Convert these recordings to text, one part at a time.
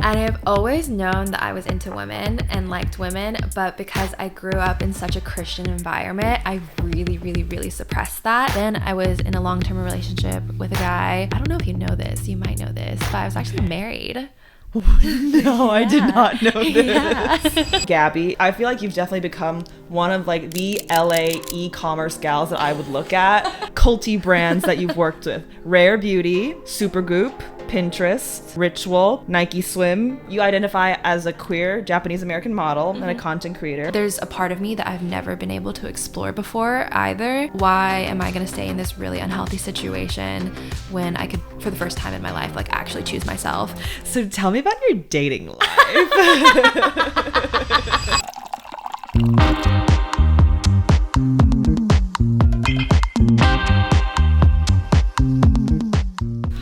And I've always known that I was into women and liked women, but because I grew up in such a Christian environment, I really suppressed that. Then I was in a long-term relationship with a guy. I don't know if you know this, you might know this, but I was actually married. No, I did not know this. Yeah. Gabby, I feel like you've definitely become one of like the LA e-commerce gals that I would look at. Culty brands that you've worked with. Rare Beauty, Supergoop, Pinterest, Ritual, Nike Swim. You identify as a queer Japanese American model and a content creator. There's a part of me that I've never been able to explore before either. Why am I going to stay in this really unhealthy situation when I could, for the first time in my life, like actually choose myself? So tell me about your dating life.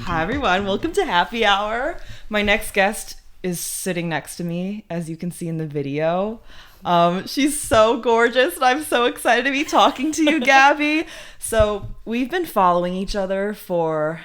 Hi everyone, welcome to Happy Hour. My next guest is sitting next to me, as you can see in the video. She's so gorgeous and I'm so excited to be talking to you, Gabby. So we've been following each other for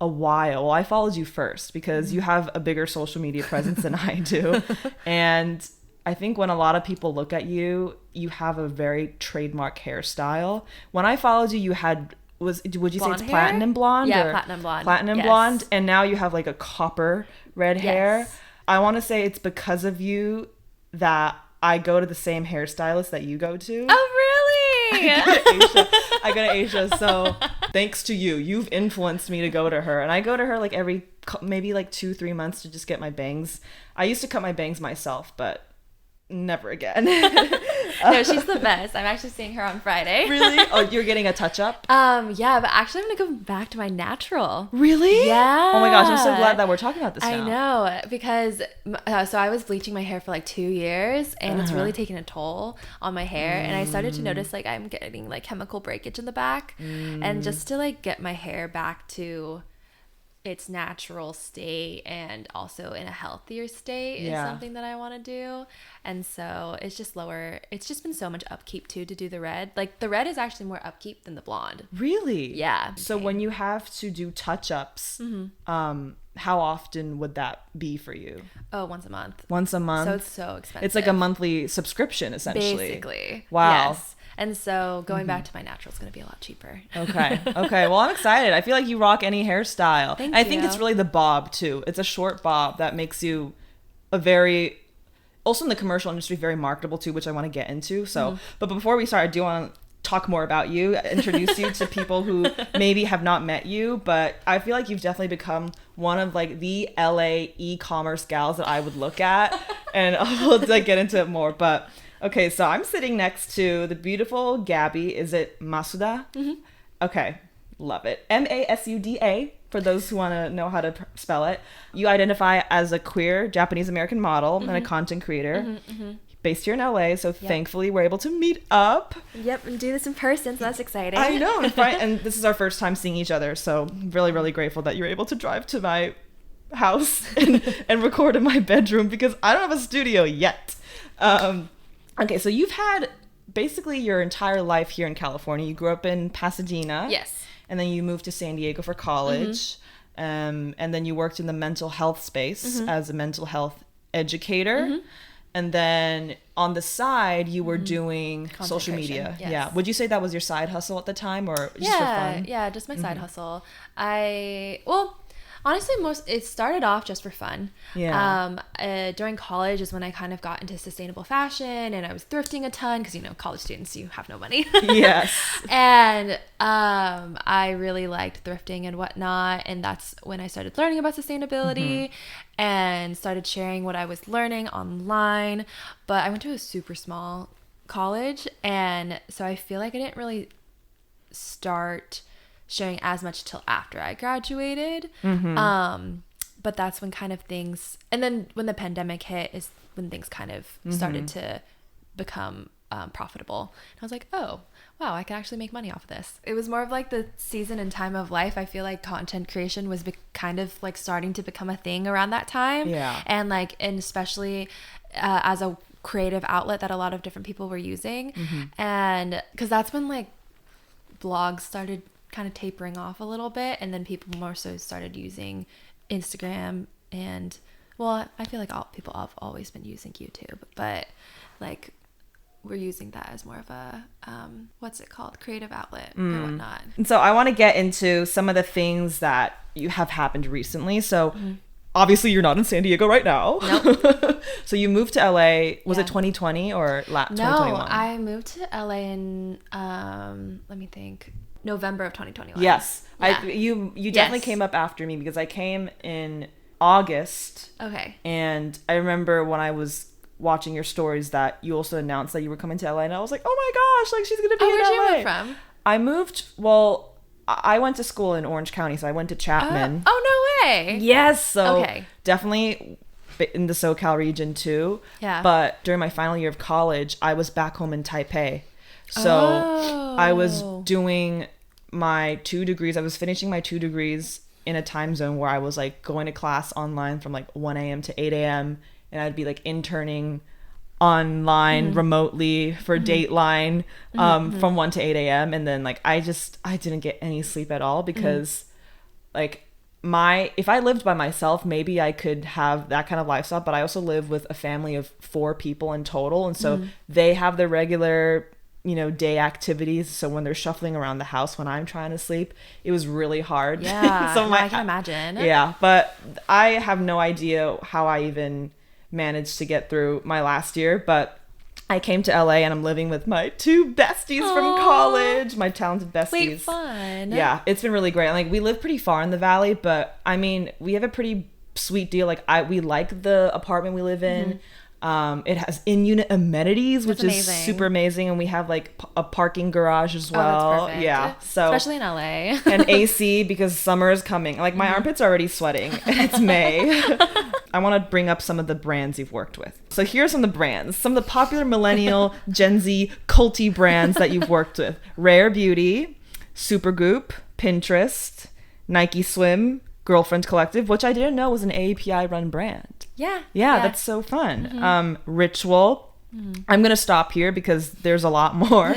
a while. Well, I followed you first because you have a bigger social media presence than I do. And I think when a lot of people look at you, you have a very trademark hairstyle. When I followed you, you had, would you say it's Blonde hair? platinum blonde? Yeah, or platinum blonde. Platinum Yes. blonde. And now you have like a copper red hair. Yes. I want to say it's because of you that I go to the same hairstylist that you go to. Oh, really? I go to Asia, so thanks to you, you've influenced me to go to her. And I go to her like maybe like 2-3 months to just get my bangs. I used to cut my bangs myself, but never again. No, she's the best. I'm actually seeing her on Friday. Really? Oh, you're getting a touch-up? Yeah, but actually I'm gonna go back to my natural. Really? Yeah. Oh my gosh, I'm so glad that we're talking about this now. I know, because so I was bleaching my hair for like 2 years, and it's really taking a toll on my hair. And I started to notice like I'm getting like chemical breakage in the back, and just to like get my hair back to its natural state and also in a healthier state is something that I want to do. And so it's just been so much upkeep too to do the red. Like the red is actually more upkeep than the blonde. Really? Yeah. So when you have to do touch-ups, how often would that be for you? Oh, once a month. Once a month? So it's so expensive. It's like a monthly subscription, essentially. Basically. Wow. Yes. And so going back to my natural is going to be a lot cheaper. Okay. Well, I'm excited. I feel like you rock any hairstyle. Thank I think you. it's really the bob too. It's a short bob that makes you also in the commercial industry, very marketable too, which I want to get into. So, but before we start, I do want to talk more about you, introduce you to people who maybe have not met you, but I feel like you've definitely become one of like the LA e-commerce gals that I would look at, and I'll like get into it more. But okay, so I'm sitting next to the beautiful Gabby. Is it Masuda? Mm-hmm. Okay, love it. Masuda, for those who want to know how to spell it. You identify as a queer Japanese American model and a content creator. Based here in LA, so thankfully we're able to meet up. Yep, and do this in person, so that's exciting. I know, and this is our first time seeing each other, so really grateful that you're able to drive to my house and record in my bedroom because I don't have a studio yet. Okay, so you've had basically your entire life here in California. You grew up in Pasadena. Yes. And then you moved to San Diego for college. And then you worked in the mental health space as a mental health educator. And then on the side, you were doing social media. Yes. Yeah. Would you say that was your side hustle at the time or just for fun? Yeah, just my side hustle. Honestly, it started off just for fun. Yeah. During college is when I kind of got into sustainable fashion, and I was thrifting a ton because, college students, you have no money. Yes. And I really liked thrifting and whatnot, and that's when I started learning about sustainability and started sharing what I was learning online. But I went to a super small college, and so I feel like I didn't really start sharing as much till after I graduated. But that's when kind of things, and then when the pandemic hit is when things kind of started to become profitable. And I was like, oh, wow, I can actually make money off of this. It was more of like the season and time of life. I feel like content creation was kind of like starting to become a thing around that time. Yeah. And especially as a creative outlet that a lot of different people were using. And because that's when like blogs started kind of tapering off a little bit, and then people more so started using Instagram and Well, I feel like all people have always been using YouTube, but like we're using that as more of a what's it called, creative outlet or whatnot. And so I want to get into some of the things that you have happened recently. So obviously you're not in San Diego right now. Nope. So you moved to LA. Was Yeah. it 2020 or 2021? No, I moved to LA in let me think, November of 2021. Yes. Yeah. You definitely Yes. came up after me because I came in August. Okay. And I remember when I was watching your stories that you also announced that you were coming to LA, and I was like, oh my gosh, like she's gonna be in Where'd you LA. move from? I moved, well, I went to school in Orange County, so I went to Chapman. Oh, no way. Yes, so Okay. definitely in the SoCal region too. Yeah. But during my final year of college, I was back home in Taipei. So I was doing my 2 degrees. I was finishing my 2 degrees in a time zone where I was like going to class online from like 1 a.m. to 8 a.m. and I'd be like interning online remotely for Dateline from 1 to 8 a.m. And then like I didn't get any sleep at all because like if I lived by myself, maybe I could have that kind of lifestyle, but I also live with a family of 4 people in total. And so they have their regular, day activities. So when they're shuffling around the house when I'm trying to sleep, it was really hard. Yeah. So I can imagine. Yeah. But I have no idea how I even managed to get through my last year, but I came to LA and I'm living with my 2 besties from college, my talented besties. Wait, fun. Yeah, it's been really great. Like we live pretty far in the valley, but I mean, we have a pretty sweet deal. Like we like the apartment we live in. It has in-unit amenities, which is super amazing, and we have like a parking garage as well. Oh, that's perfect. Yeah, so especially in LA. and AC because summer is coming. Like my armpits are already sweating. It's May. I want to bring up some of the brands you've worked with. So here are some of the brands, some of the popular millennial Gen Z culty brands that you've worked with: Rare Beauty, Supergoop, Pinterest, Nike Swim, Girlfriend Collective, which I didn't know was an API run brand. Yeah, that's so fun. Ritual. I'm gonna stop here because there's a lot more.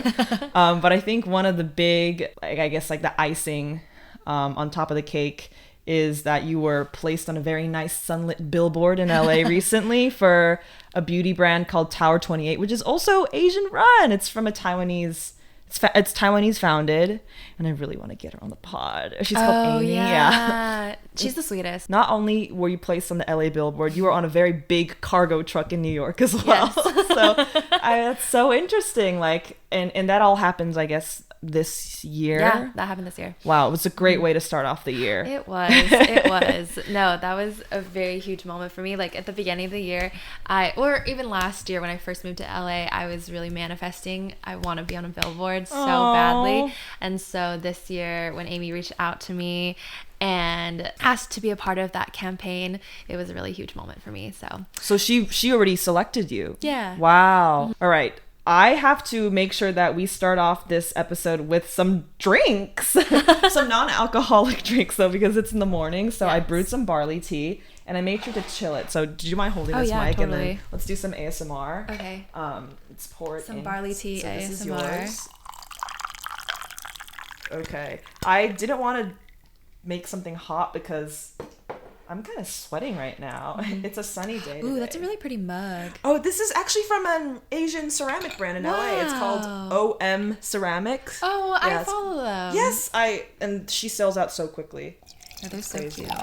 But I think one of the big, like I guess like the icing on top of the cake is that you were placed on a very nice sunlit billboard in LA recently for a beauty brand called Tower 28, which is also Asian run. It's from a Taiwanese. It's Taiwanese founded, and I really want to get her on the pod. She's called Amy. Yeah. She's the sweetest. Not only were you placed on the LA billboard, you were on a very big cargo truck in New York as well. Yes. So that's so interesting. Like, and that all happens, I guess, this year. Yeah, that happened this year. Wow, it was a great way to start off the year. It was. No, that was a very huge moment for me. Like at the beginning of the year, or even last year when I first moved to LA, I was really manifesting. I want to be on a billboard so badly. And so this year when Amy reached out to me and asked to be a part of that campaign, it was a really huge moment for me. So she already selected you. Yeah. Wow. All right. I have to make sure that we start off this episode with some drinks, some non-alcoholic drinks though, because it's in the morning. So I brewed some barley tea and I made sure to chill it. So do you mind holding this mic? Totally. And then let's do some ASMR. Okay. Let's pour it Some in. barley tea so ASMR. This is yours. Okay. I didn't want to make something hot because I'm kind of sweating right now. It's a sunny day today. Ooh, that's a really pretty mug. Oh, this is actually from an Asian ceramic brand in LA. It's called OM Ceramics. Oh, Yeah, I follow them. Yes, and she sells out so quickly. Oh, they're so Crazy. cute.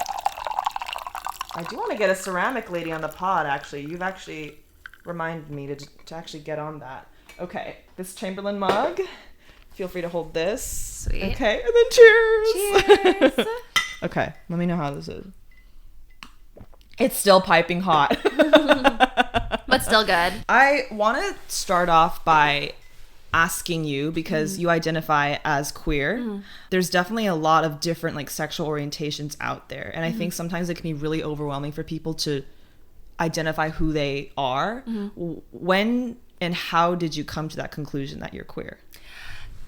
I do want to get a ceramic lady on the pod, actually. You've actually reminded me to actually get on that. Okay, this Chamberlain mug. Feel free to hold this. Sweet. Okay, and then cheers. Cheers. Okay, let me know how this is. It's still piping hot. But still good. I want to start off by asking you, because you identify as queer. There's definitely a lot of different like sexual orientations out there. And I think sometimes it can be really overwhelming for people to identify who they are. When and how did you come to that conclusion that you're queer?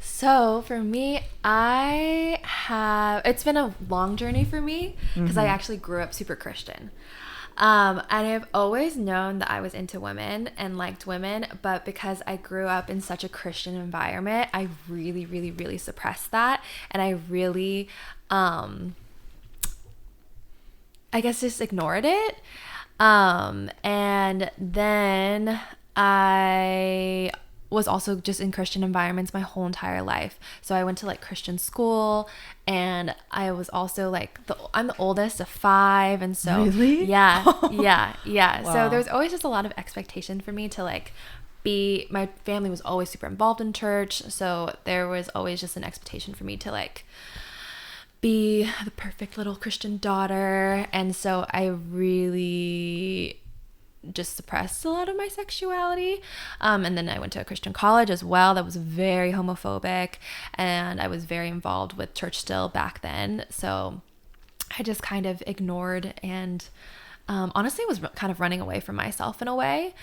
So for me, it's been a long journey for me because I actually grew up super Christian. And I've always known that I was into women and liked women, but because I grew up in such a Christian environment, I really, really, really suppressed that. And I really, I guess just ignored it. And then I was also just in Christian environments my whole entire life. So I went to like Christian school, and I was also like I'm the oldest of 5, and so Really? yeah. Wow. So there's always just a lot of expectation for me to like my family was always super involved in church, so there was always just an expectation for me to like be the perfect little Christian daughter. And so I really just suppressed a lot of my sexuality. And then I went to a Christian college as well that was very homophobic, and I was very involved with church still back then. So I just kind of ignored and honestly was kind of running away from myself in a way.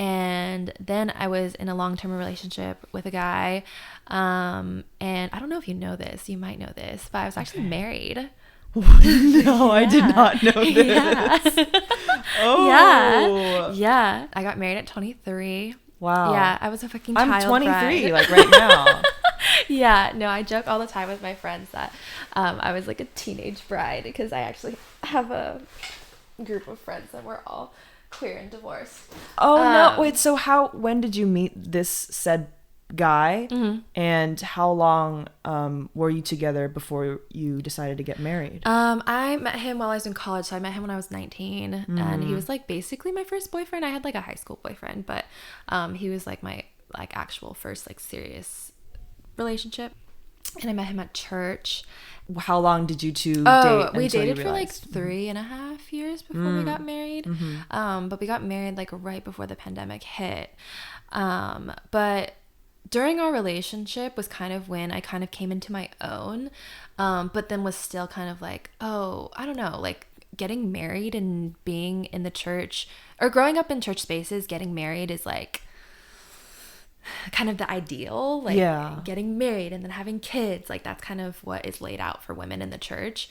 And then I was in a long-term relationship with a guy. And I don't know if you know this, you might know this, but I was actually married. No, I did not know this. Yeah. Oh. Yeah. I got married at 23. Wow. Yeah, I was a fucking child I'm 23, bride. like right now. Yeah, no, I joke all the time with my friends that I was like a teenage bride, because I actually have a group of friends and we're all queer and divorced. Oh, no. Wait, so when did you meet this said guy? Mm-hmm. And how long were you together before you decided to get married? I met him while I was in college. So I met him when I was 19, and he was like basically my first boyfriend. I had like a high school boyfriend, but he was like my like actual first like serious relationship. And I met him at church. How long did you two date? Oh, we until you dated for like realized? 3.5 years before we got married. But we got married like right before the pandemic hit. But during our relationship was kind of when I kind of came into my own, but then was still kind of like, oh, I don't know, like getting married and being in the church or growing up in church spaces, getting married is like kind of the ideal, like getting married and then having kids, like that's kind of what is laid out for women in the church.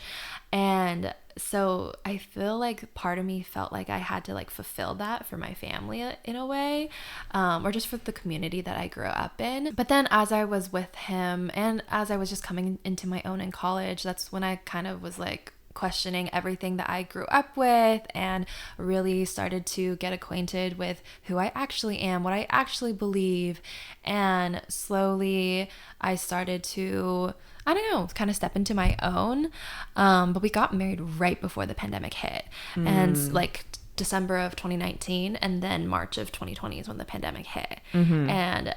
And so I feel like part of me felt like I had to like fulfill that for my family in a way, or just for the community that I grew up in. But then as I was with him and as I was just coming into my own in college, that's when I kind of was like questioning everything that I grew up with and really started to get acquainted with who I actually am, what I actually believe. And slowly I started to, I don't know, kind of step into my own. But we got married right before the pandemic hit. And like December of 2019 and then March of 2020 is when the pandemic hit. And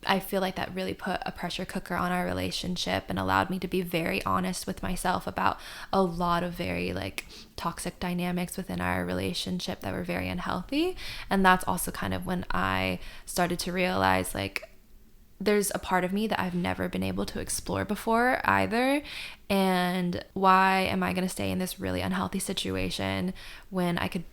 I feel like that really put a pressure cooker on our relationship and allowed me to be very honest with myself about a lot of very like toxic dynamics within our relationship that were very unhealthy. And that's also kind of when I started to realize like there's a part of me that I've never been able to explore before either. And why am I going to stay in this really unhealthy situation when I could,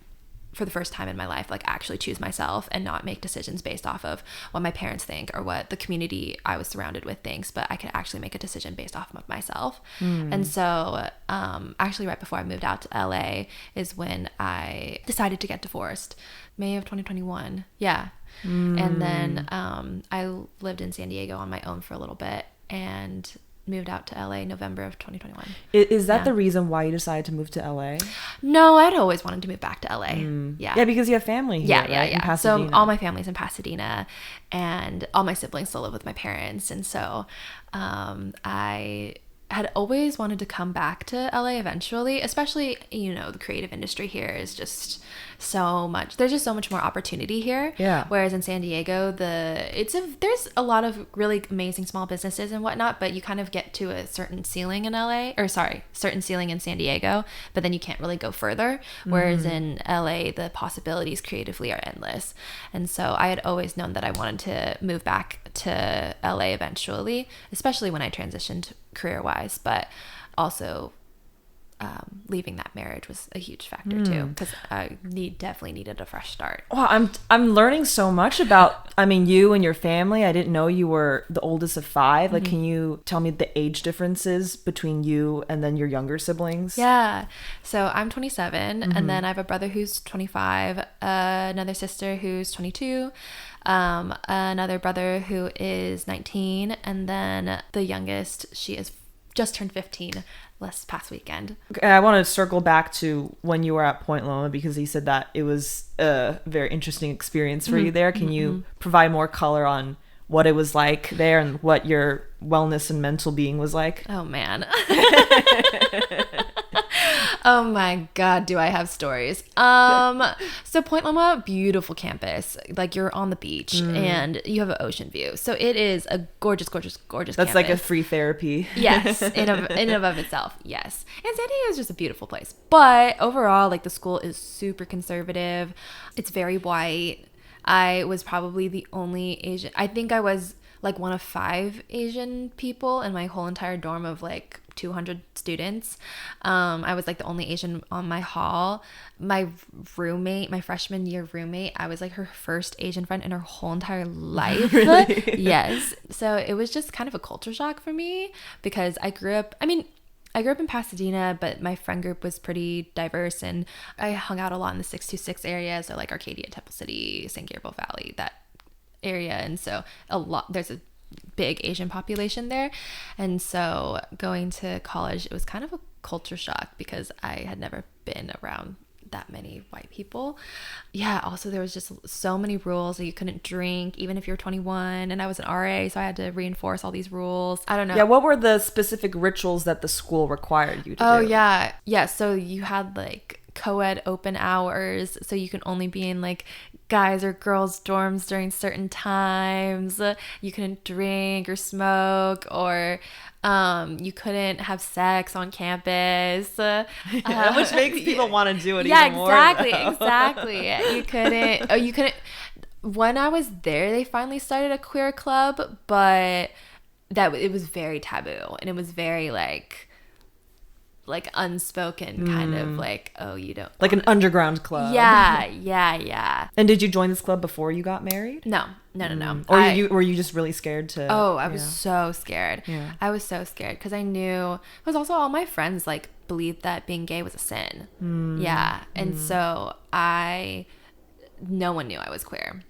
for the first time in my life, like actually choose myself and not make decisions based off of what my parents think or what the community I was surrounded with thinks, but I could actually make a decision based off of myself. And so actually right before I moved out to LA is when I decided to get divorced, May of 2021. Yeah. And then I lived in San Diego on my own for a little bit and moved out to LA November of 2021. Is that the reason why you decided to move to LA? No, I'd always wanted to move back to LA. Yeah, because you have family here, right? In Pasadena. So all my family's in Pasadena and all my siblings still live with my parents. And so I had always wanted to come back to LA eventually, especially, you know, the creative industry here is just so much, there's just so much more opportunity here. Yeah. Whereas in San Diego, there's a lot of really amazing small businesses and whatnot, but you kind of get to a certain ceiling in certain ceiling in San Diego, but then you can't really go further. Whereas in LA, the possibilities creatively are endless. And so I had always known that I wanted to move back to LA eventually, especially when I transitioned career-wise, but also leaving that marriage was a huge factor too, because I definitely needed a fresh start. Wow, I'm learning so much about, I mean, you and your family. I didn't know you were the oldest of 5. Like, can you tell me the age differences between you and then your younger siblings? Yeah, so I'm 27, and then I have a brother who's 25, another sister who's 22, another brother who is 19, and then the youngest, she is just turned 15 this past weekend. Okay, I want to circle back to when you were at Point Loma, because you said that it was a very interesting experience for you there. Can you provide more color on what it was like there and what your wellness and mental being was like? Oh, man. Oh my God, do I have stories. So Point Loma, beautiful campus. Like, you're on the beach and you have an ocean view. So it is a gorgeous, gorgeous, gorgeous That's campus. like a free therapy. Yes, in and of itself, yes. And San Diego is just a beautiful place. But overall, like, the school is super conservative. It's very white. I was probably the only Asian. I think I was like one of 5 Asian people in my whole entire dorm of like 200 students. I was like the only Asian on my hall. My roommate, my freshman year roommate, I was like her first Asian friend in her whole entire life. Really? Yes. So it was just kind of a culture shock for me, because I grew up in Pasadena, but my friend group was pretty diverse, and I hung out a lot in the 626 area, so like Arcadia, Temple City, San Gabriel Valley, that area. And so there's a big Asian population there. And so going to college, it was kind of a culture shock because I had never been around that many white people. Yeah, also there was just so many rules that you couldn't drink even if you're 21, and I was an RA, so I had to reinforce all these rules. I don't know. Yeah, what were the specific rituals that the school required you to do? Oh yeah, so you had like co-ed open hours, so you can only be in like guys or girls dorms during certain times. You couldn't drink or smoke, or you couldn't have sex on campus, which makes people want to do it yeah, even more. Exactly. You couldn't. When I was there, they finally started a queer club, but it was very taboo, and it was very like unspoken kind of like, oh, you don't, like an underground club. Yeah. And did you join this club before you got married? No. Or were you just really scared to? Oh, I was so scared. Yeah. I was so scared because I knew, because also all my friends like believed that being gay was a sin. Yeah. And so no one knew I was queer.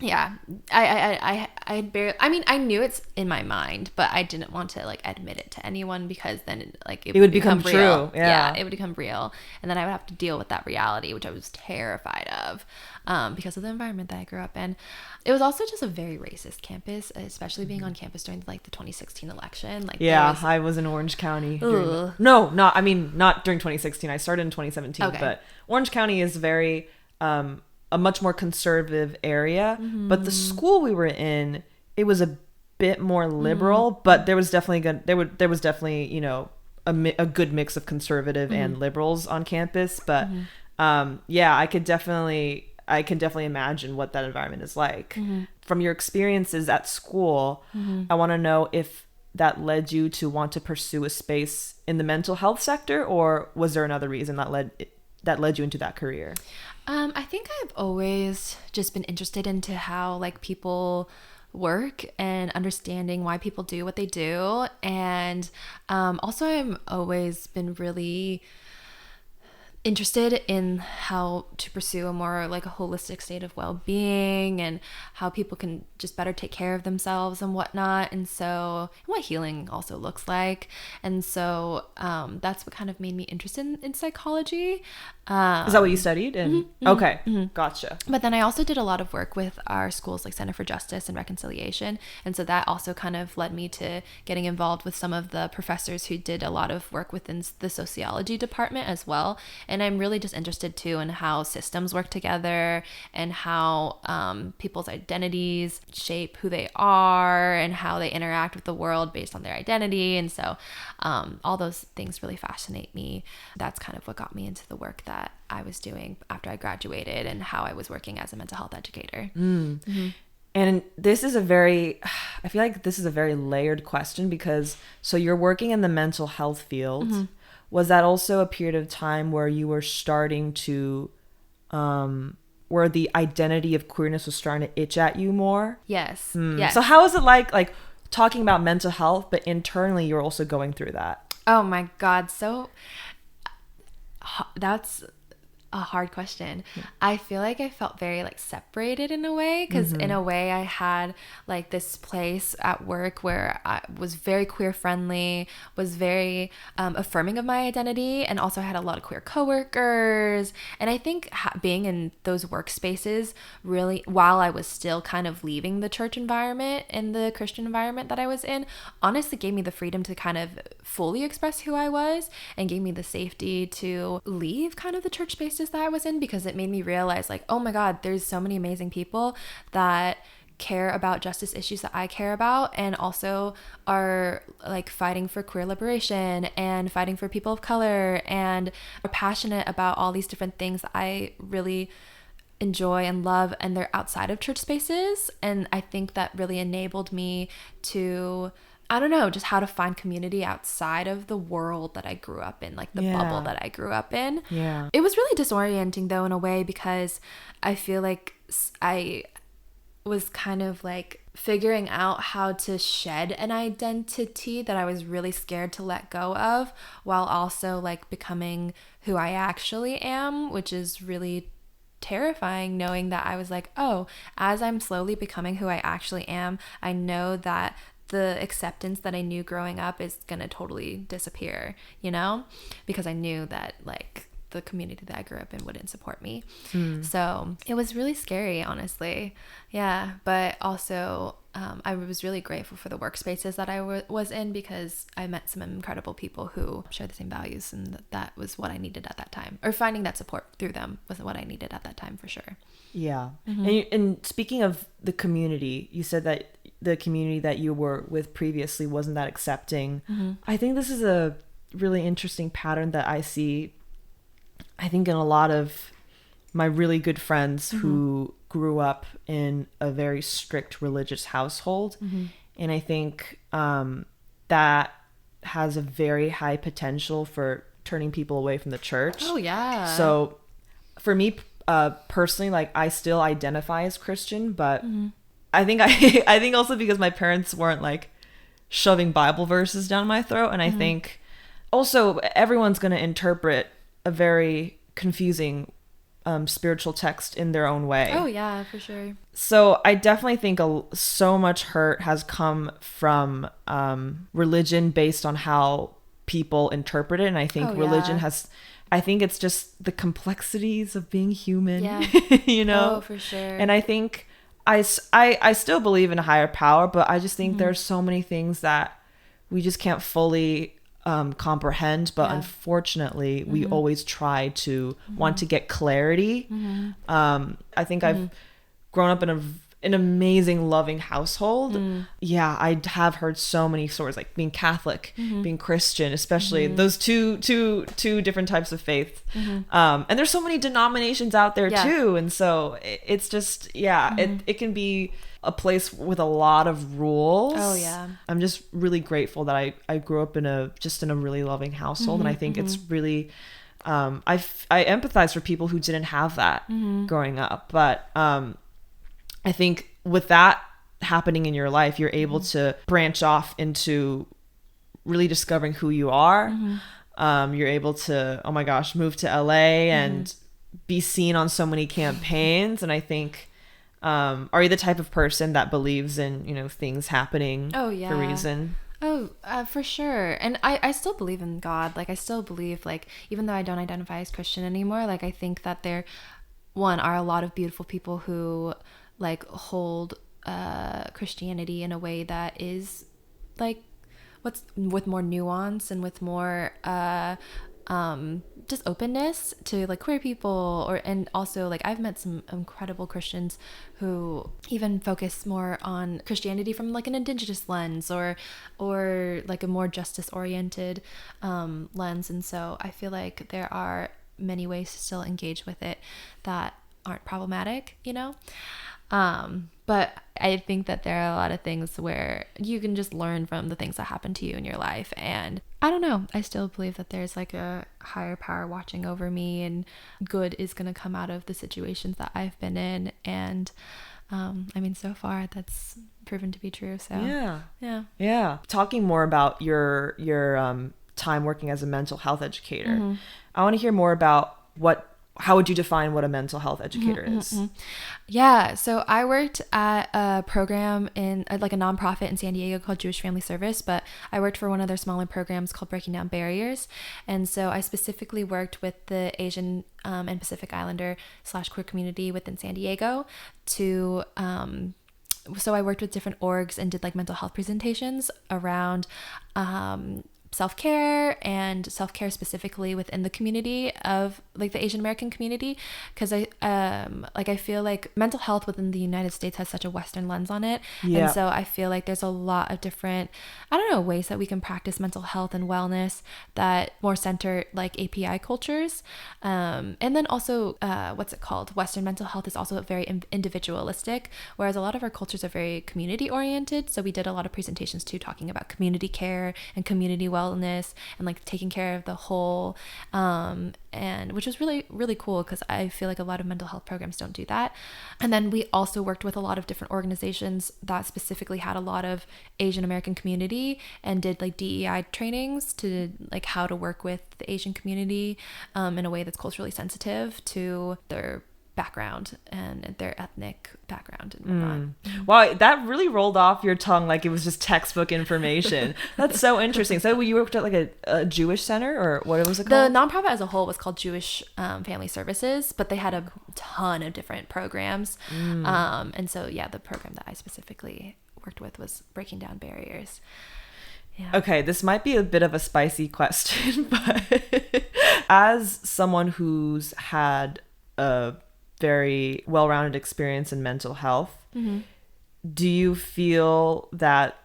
Yeah, I barely, I mean, I knew it's in my mind, but I didn't want to like admit it to anyone, because then like it would become real. True. Yeah, it would become real, and then I would have to deal with that reality, which I was terrified of, because of the environment that I grew up in. It was also just a very racist campus, especially being on campus during like the 2016 election. Like, I was in Orange County. Not during 2016. I started in 2017, okay. But Orange County is very a much more conservative area, but the school we were in, it was a bit more liberal, but there was definitely there was definitely, you know, a good mix of conservative and liberals on campus. But I can definitely imagine what that environment is like. From your experiences at school, I want to know if that led you to want to pursue a space in the mental health sector, or was there another reason that led you into that career? I think I've always just been interested into how like people work and understanding why people do what they do. And also I've always been really interested in how to pursue a more like a holistic state of well-being, and how people can just better take care of themselves and whatnot, and what healing also looks like. And so that's what kind of made me interested in psychology. Is that what you studied? Okay. Gotcha. But then I also did a lot of work with our school's like Center for Justice and Reconciliation, and so that also kind of led me to getting involved with some of the professors who did a lot of work within the sociology department as well. And I'm really just interested too in how systems work together, and how people's identities shape who they are, and how they interact with the world based on their identity. And so all those things really fascinate me. That's kind of what got me into the work that I was doing after I graduated, and how I was working as a mental health educator. And this is I feel like this is a very layered question, because so you're working in the mental health field. Was that also a period of time where you were starting to, where the identity of queerness was starting to itch at you more? Yes. Yes. So how is it like talking about mental health, but internally you're also going through that? Oh my God. So that's a hard question. I feel like I felt very like separated in a way, because in a way I had like this place at work where I was very queer friendly, was very affirming of my identity, and also had a lot of queer coworkers. And I think being in those workspaces really, while I was still kind of leaving the church environment and the Christian environment that I was in, honestly gave me the freedom to kind of fully express who I was, and gave me the safety to leave kind of the church spaces that I was in, because it made me realize like, oh my God, there's so many amazing people that care about justice issues that I care about, and also are like fighting for queer liberation and fighting for people of color, and are passionate about all these different things that I really enjoy and love, and they're outside of church spaces. And I think that really enabled me to, I don't know, just how to find community outside of the world that I grew up in, like the bubble that I grew up in. Yeah. It was really disorienting though, in a way, because I feel like I was kind of like figuring out how to shed an identity that I was really scared to let go of, while also like becoming who I actually am, which is really terrifying, knowing that I was like, oh, as I'm slowly becoming who I actually am, I know that the acceptance that I knew growing up is gonna totally disappear, you know, because I knew that like the community that I grew up in wouldn't support me. So it was really scary, honestly. Yeah, but also I was really grateful for the workspaces that I was in, because I met some incredible people who share the same values, and that was what I needed at that time, or finding that support through them was what I needed at that time, for sure. Yeah. And speaking of the community, you said that the community that you were with previously wasn't that accepting. I think this is a really interesting pattern that I see, I think, in a lot of my really good friends who grew up in a very strict religious household. And I think that has a very high potential for turning people away from the church. Oh, yeah. So for me personally, like, I still identify as Christian, but I think I think also because my parents weren't like shoving Bible verses down my throat. And I think also everyone's going to interpret a very confusing spiritual text in their own way. Oh yeah, for sure. So I definitely think so much hurt has come from religion based on how people interpret it. And I think religion has, I think it's just the complexities of being human, you know? Oh, for sure. And I think I still believe in a higher power, but I just think there's so many things that we just can't fully comprehend, but unfortunately we always try to want to get clarity. I think I've grown up in an amazing, loving household. Yeah, I have heard so many stories, like being Catholic, being Christian, especially those two different types of faith. And there's so many denominations out there too, and so it's just it can be a place with a lot of rules. Oh yeah. I'm just really grateful that I grew up in a really loving household, and I think it's really I empathize for people who didn't have that growing up, but I think with that happening in your life, you're able to branch off into really discovering who you are. You're able to, oh my gosh, move to LA and be seen on so many campaigns. And I think, are you the type of person that believes in, you know, things happening for a reason? Oh, for sure. And I still believe in God. Like, I still believe, like, even though I don't identify as Christian anymore, like, I think that there, are a lot of beautiful people who, like, hold Christianity in a way that is, like, with more nuance and with more just openness to, like, queer people, and also, like, I've met some incredible Christians who even focus more on Christianity from, like, an indigenous lens or like a more justice oriented lens. And so I feel like there are many ways to still engage with it that aren't problematic, you know? But I think that there are a lot of things where you can just learn from the things that happen to you in your life. And I don't know, I still believe that there's, like, a higher power watching over me, and good is going to come out of the situations that I've been in. And I mean, so far that's proven to be true. So yeah. Talking more about your time working as a mental health educator, I want to hear more about what how would you define what a mental health educator is? Yeah, so I worked at a program in like a nonprofit in San Diego called Jewish Family Service, but I worked for one of their smaller programs called Breaking Down Barriers. And so I specifically worked with the Asian and Pacific Islander / queer community within San Diego to so I worked with different orgs and did like mental health presentations around self-care and self-care specifically within the community of like the Asian American community, because I feel like mental health within the United States has such a Western lens on it. And so I feel like there's a lot of different, I don't know, ways that we can practice mental health and wellness that more center like API cultures. And then also Western mental health is also very individualistic, whereas a lot of our cultures are very community oriented. So we did a lot of presentations too, talking about community care and community wellness and like taking care of the whole, and which was really, really cool because I feel like a lot of mental health programs don't do that. And then we also worked with a lot of different organizations that specifically had a lot of Asian American community and did like DEI trainings to like how to work with the Asian community in a way that's culturally sensitive to their background and their ethnic background and whatnot. Wow, that really rolled off your tongue like it was just textbook information. That's so interesting. So you worked at like a Jewish center, or what was it called? The nonprofit as a whole was called Jewish Family Services, but they had a ton of different programs. And so yeah, the program that I specifically worked with was Breaking Down Barriers. Yeah. Okay, this might be a bit of a spicy question, but as someone who's had a very well-rounded experience in mental health, do you feel that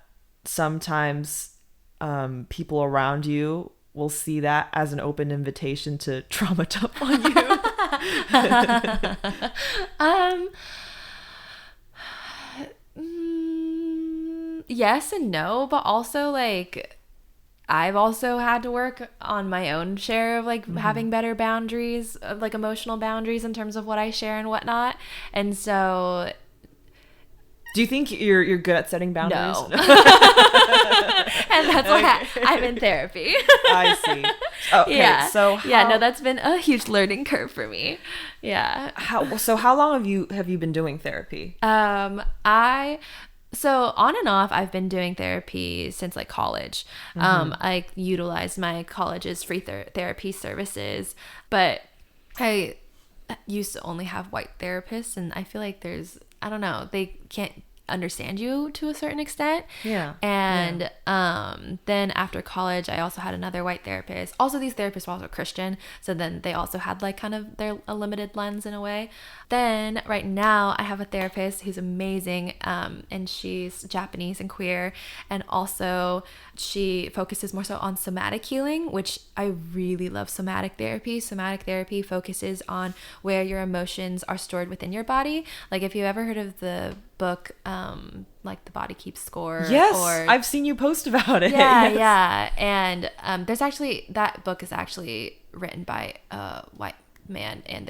sometimes people around you will see that as an open invitation to trauma dump on you? Yes and no, but also like I've also had to work on my own share of like having better boundaries, of like emotional boundaries in terms of what I share and whatnot. And so, do you think you're good at setting boundaries? No. And that's why I'm in therapy. I see. Okay, yeah. So no, that's been a huge learning curve for me. Yeah. How long have you been doing therapy? So on and off, I've been doing therapy since like college. I utilized my college's free therapy services, but I used to only have white therapists, and I feel like I don't know, they can't understand you to a certain extent. Yeah. And then after college, I also had another white therapist. Also, these therapists were also Christian, so then they also had like kind of a limited lens in a way. Then right now I have a therapist who's amazing, and she's Japanese and queer, and also she focuses more so on somatic healing, which I really love. Somatic therapy focuses on where your emotions are stored within your body. Like if you ever heard of the book like The Body Keeps Score. Yes, I've seen you post about it. Yeah, yes. yeah. And there's actually, that book is actually written by a white man, and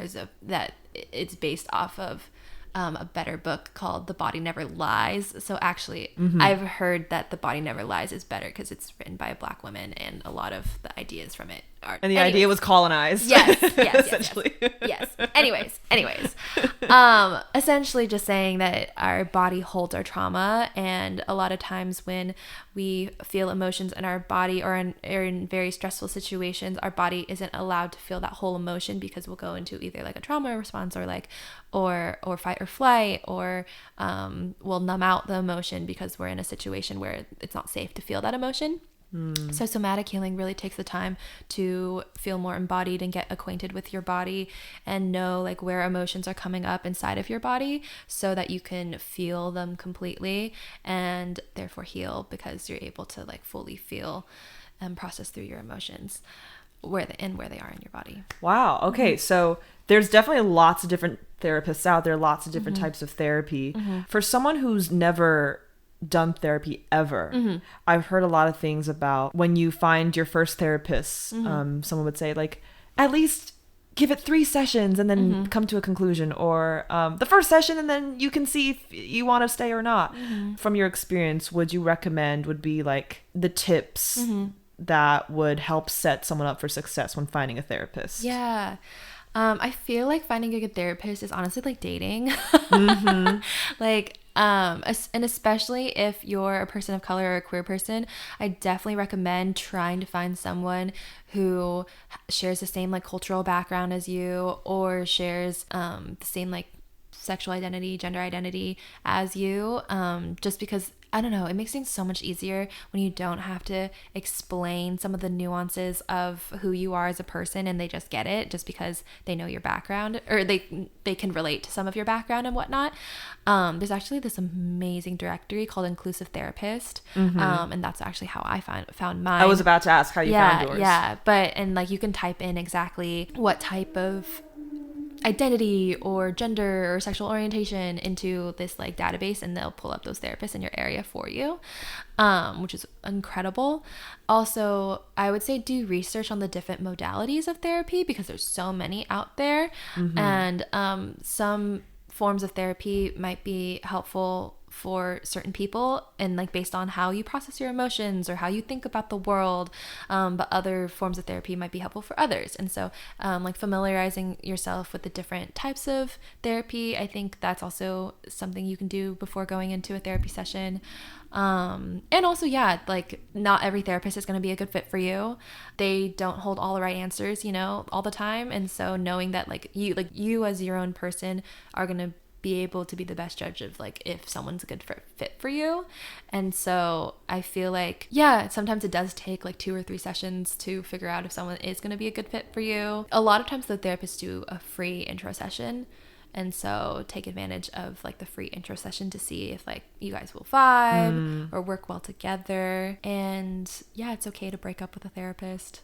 it's based off of a better book called The Body Never Lies. So actually, I've heard that The Body Never Lies is better because it's written by a black woman, and a lot of the ideas from it are... And the idea was colonized. Yes, essentially. Yes. Anyways. Essentially just saying that our body holds our trauma, and a lot of times when we feel emotions in our body or in very stressful situations, our body isn't allowed to feel that whole emotion because we'll go into either like a trauma response or fight or flight, or we'll numb out the emotion because we're in a situation where it's not safe to feel that emotion. So somatic healing really takes the time to feel more embodied and get acquainted with your body and know like where emotions are coming up inside of your body so that you can feel them completely and therefore heal, because you're able to like fully feel and process through your emotions where they are in your body. Wow. Okay. So there's definitely lots of different therapists out there, lots of different types of therapy. For someone who's never done therapy ever, I've heard a lot of things about when you find your first therapist, someone would say like, at least give it 3 sessions and then come to a conclusion, or the first session and then you can see if you want to stay or not. From your experience, would be like the tips that would help set someone up for success when finding a therapist? Yeah. I feel like finding a good therapist is honestly like dating. Like, and especially if you're a person of color or a queer person, I definitely recommend trying to find someone who shares the same like cultural background as you, or shares the same like sexual identity, gender identity as you, just because I don't know, it makes things so much easier when you don't have to explain some of the nuances of who you are as a person, and they just get it just because they know your background, or they can relate to some of your background and whatnot. There's actually this amazing directory called Inclusive Therapist, and that's actually how I found mine. I was about to ask how you found yours. Yeah, and like you can type in exactly what type of identity or gender or sexual orientation into this like database, and they'll pull up those therapists in your area for you, which is incredible. Also, I would say do research on the different modalities of therapy, because there's so many out there, and some forms of therapy might be helpful for certain people, and like based on how you process your emotions or how you think about the world, but other forms of therapy might be helpful for others. And so like familiarizing yourself with the different types of therapy, I think that's also something you can do before going into a therapy session. And also, yeah, like not every therapist is going to be a good fit for you. They don't hold all the right answers, all the time. And so knowing that like you as your own person are going to be able to be the best judge of like if someone's a good fit for you. And so I feel like, yeah, sometimes it does take like 2 or 3 sessions to figure out if someone is going to be a good fit for you. A lot of times the therapists do a free intro session, and so take advantage of like the free intro session to see if like you guys will vibe or work well together. And yeah, it's okay to break up with a therapist.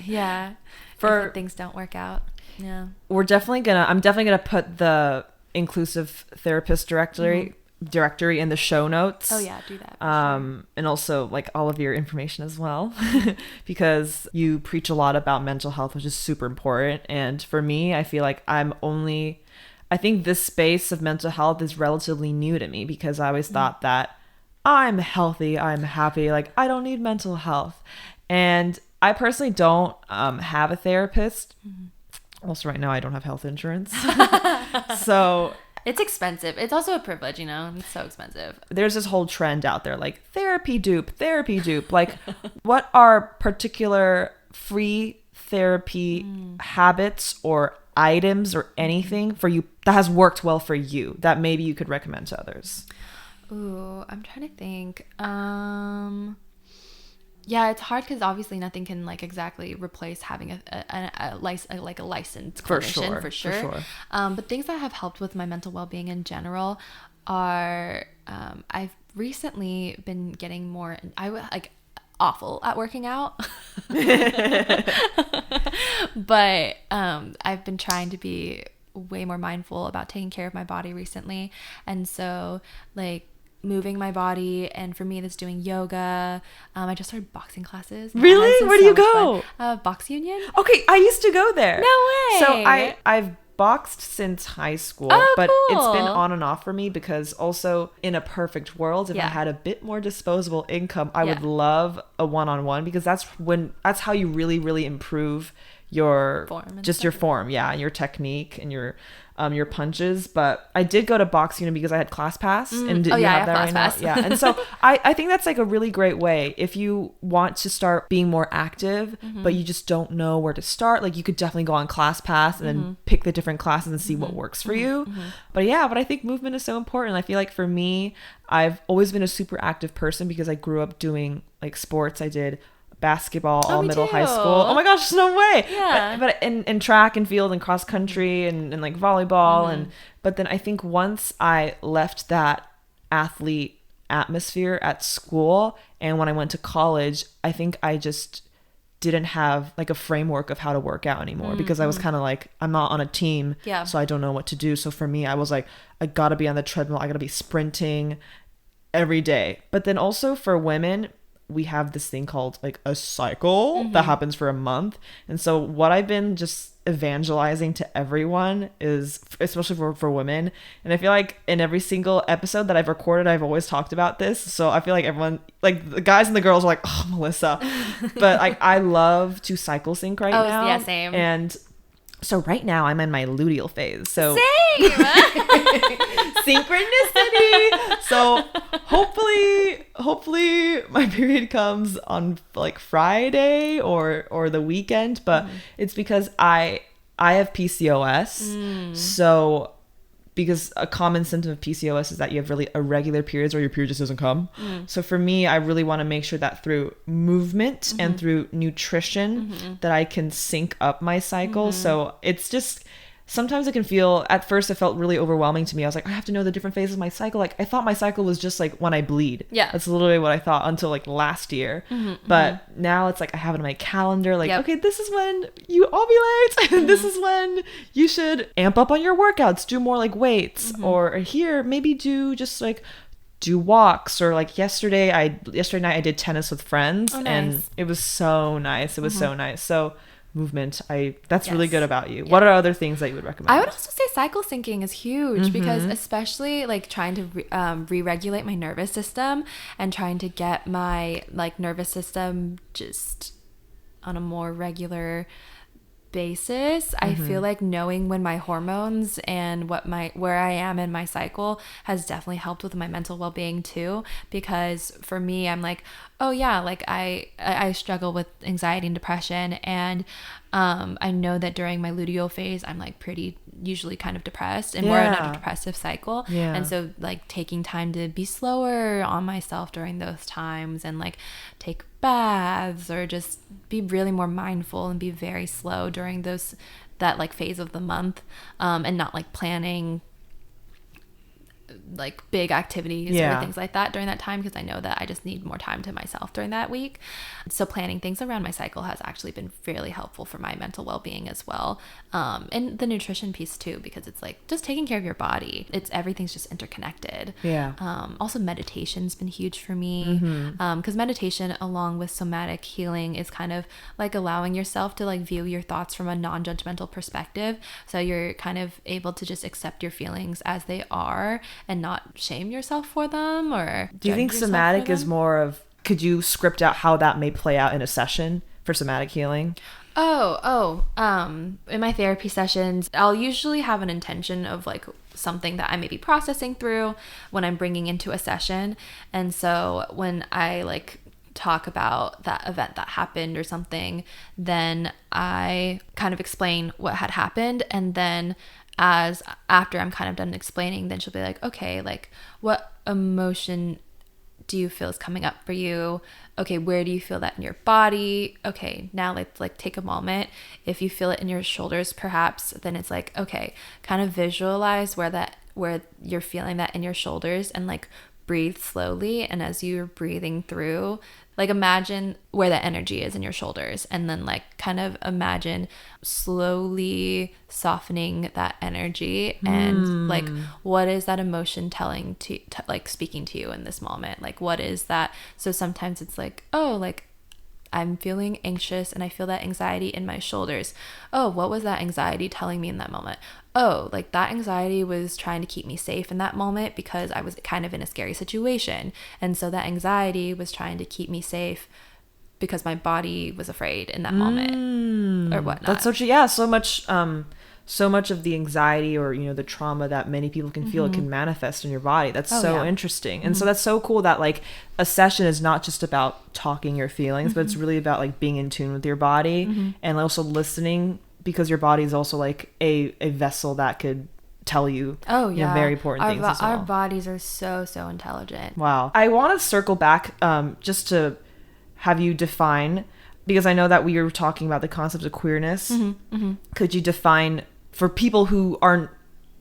Yeah, if things don't work out. Yeah, I'm definitely gonna put the Inclusive Therapist directory in the show notes. Oh yeah, do that. And also like all of your information as well, because you preach a lot about mental health, which is super important. And for me, I feel like I think this space of mental health is relatively new to me, because I always thought that I'm healthy, I'm happy, like I don't need mental health. And I personally don't have a therapist. Also, right now, I don't have health insurance. So it's expensive. It's also a privilege, It's so expensive. There's this whole trend out there, like therapy dupe. Like, what are particular free therapy habits or items or anything for you that has worked well for you that maybe you could recommend to others? Ooh, I'm trying to think. Yeah, it's hard because obviously nothing can like exactly replace having a licensed clinician, for sure. But things that have helped with my mental well-being in general are I've recently been getting more. Awful at working out, but I've been trying to be way more mindful about taking care of my body recently, and so like moving my body, and for me that's doing yoga. I just started boxing classes. Really? Where do you go? Box Union. Okay, I used to go there. No way. So I've boxed since high school, but cool. It's been on and off for me, because also in a perfect world, if I had a bit more disposable income, I would love a one-on-one, because that's how you really, really improve your form, and your technique and your punches. But I did go to Box Unit because I had ClassPass, and you have that right now? Yeah, and so I think that's like a really great way if you want to start being more active, but you just don't know where to start. Like you could definitely go on ClassPass and then pick the different classes and see what works for you. But I think movement is so important. I feel like for me, I've always been a super active person because I grew up doing like sports. I did basketball all middle high school. Oh my gosh, no way. Yeah. But in track and field and cross country and like volleyball but then I think once I left that athlete atmosphere at school, and when I went to college, I think I just didn't have like a framework of how to work out anymore, because I was kind of like, I'm not on a team, so I don't know what to do. So for me, I was like, I gotta be on the treadmill, I gotta be sprinting every day. But then also for women, we have this thing called like a cycle that happens for a month. And so what I've been just evangelizing to everyone is, especially for women, and I feel like in every single episode that I've recorded, I've always talked about this. So I feel like everyone, like the guys and the girls are like, oh, Melissa. But like I love to cycle sync now. Yeah, same. And So right now I'm in my luteal phase. So Same. synchronicity. So hopefully my period comes on like Friday or the weekend, but it's because I have PCOS. So because a common symptom of PCOS is that you have really irregular periods or your period just doesn't come. So for me, I really want to make sure that through movement and through nutrition that I can sync up my cycle. So it's just, sometimes it can feel, at first it felt really overwhelming to me. I was like, I have to know the different phases of my cycle. Like I thought my cycle was just like when I bleed. Yeah. That's literally what I thought until like last year. But now it's like I have it on my calendar. Like, okay, this is when you ovulate. And this is when you should amp up on your workouts, do more like weights, or here maybe do just like do walks, or like yesterday night I did tennis with friends. Oh, nice. And it was so nice. It was so nice. So movement, that's really good about you. Yeah. What are other things that you would recommend? I would also say cycle syncing is huge because especially like trying to re-regulate my nervous system and trying to get my like nervous system just on a more regular basis. I feel like knowing when my hormones and where I am in my cycle has definitely helped with my mental well-being too, because for me, I'm like, oh yeah, like I struggle with anxiety and depression, and I know that during my luteal phase I'm like pretty usually kind of depressed, and we're in a depressive cycle. And so like taking time to be slower on myself during those times and like take baths or just be really more mindful and be very slow during that like phase of the month, and not like planning like big activities or things like that during that time, because I know that I just need more time to myself during that week. So planning things around my cycle has actually been really helpful for my mental well-being as well, and the nutrition piece too, because it's like just taking care of your body. Everything's just interconnected. Also meditation's been huge for me, because meditation along with somatic healing is kind of like allowing yourself to like view your thoughts from a non-judgmental perspective, so you're kind of able to just accept your feelings as they are and not shame yourself for them. Or do you think somatic is more of, could you script out how that may play out in a session for somatic healing? In my therapy sessions, I'll usually have an intention of like something that I may be processing through when I'm bringing into a session. And so when I like talk about that event that happened or something, then I kind of explain what had happened, and then after I'm kind of done explaining, then she'll be like, okay, like what emotion do you feel is coming up for you? Okay, where do you feel that in your body? Okay, now let's like take a moment. If you feel it in your shoulders perhaps, then it's like, okay, kind of visualize where you're feeling that in your shoulders, and like breathe slowly. And as you're breathing through, like imagine where that energy is in your shoulders, and then like kind of imagine slowly softening that energy, and like what is that emotion telling to like speaking to you in this moment? Like what is that? So sometimes it's like, oh, like I'm feeling anxious and I feel that anxiety in my shoulders. Oh, what was that anxiety telling me in that moment? Oh, like that anxiety was trying to keep me safe in that moment because I was kind of in a scary situation. And so that anxiety was trying to keep me safe because my body was afraid in that moment or whatnot. That's so true. Yeah, so much of the anxiety or, you know, the trauma that many people can feel, it can manifest in your body. That's interesting. And so that's so cool that like a session is not just about talking your feelings, but it's really about like being in tune with your body and also listening, because your body is also like a vessel that could tell you, you know, very important things as well. Our bodies are so intelligent. Wow. I want to circle back just to have you define, because I know that we were talking about the concept of queerness. Could you define, for people who aren't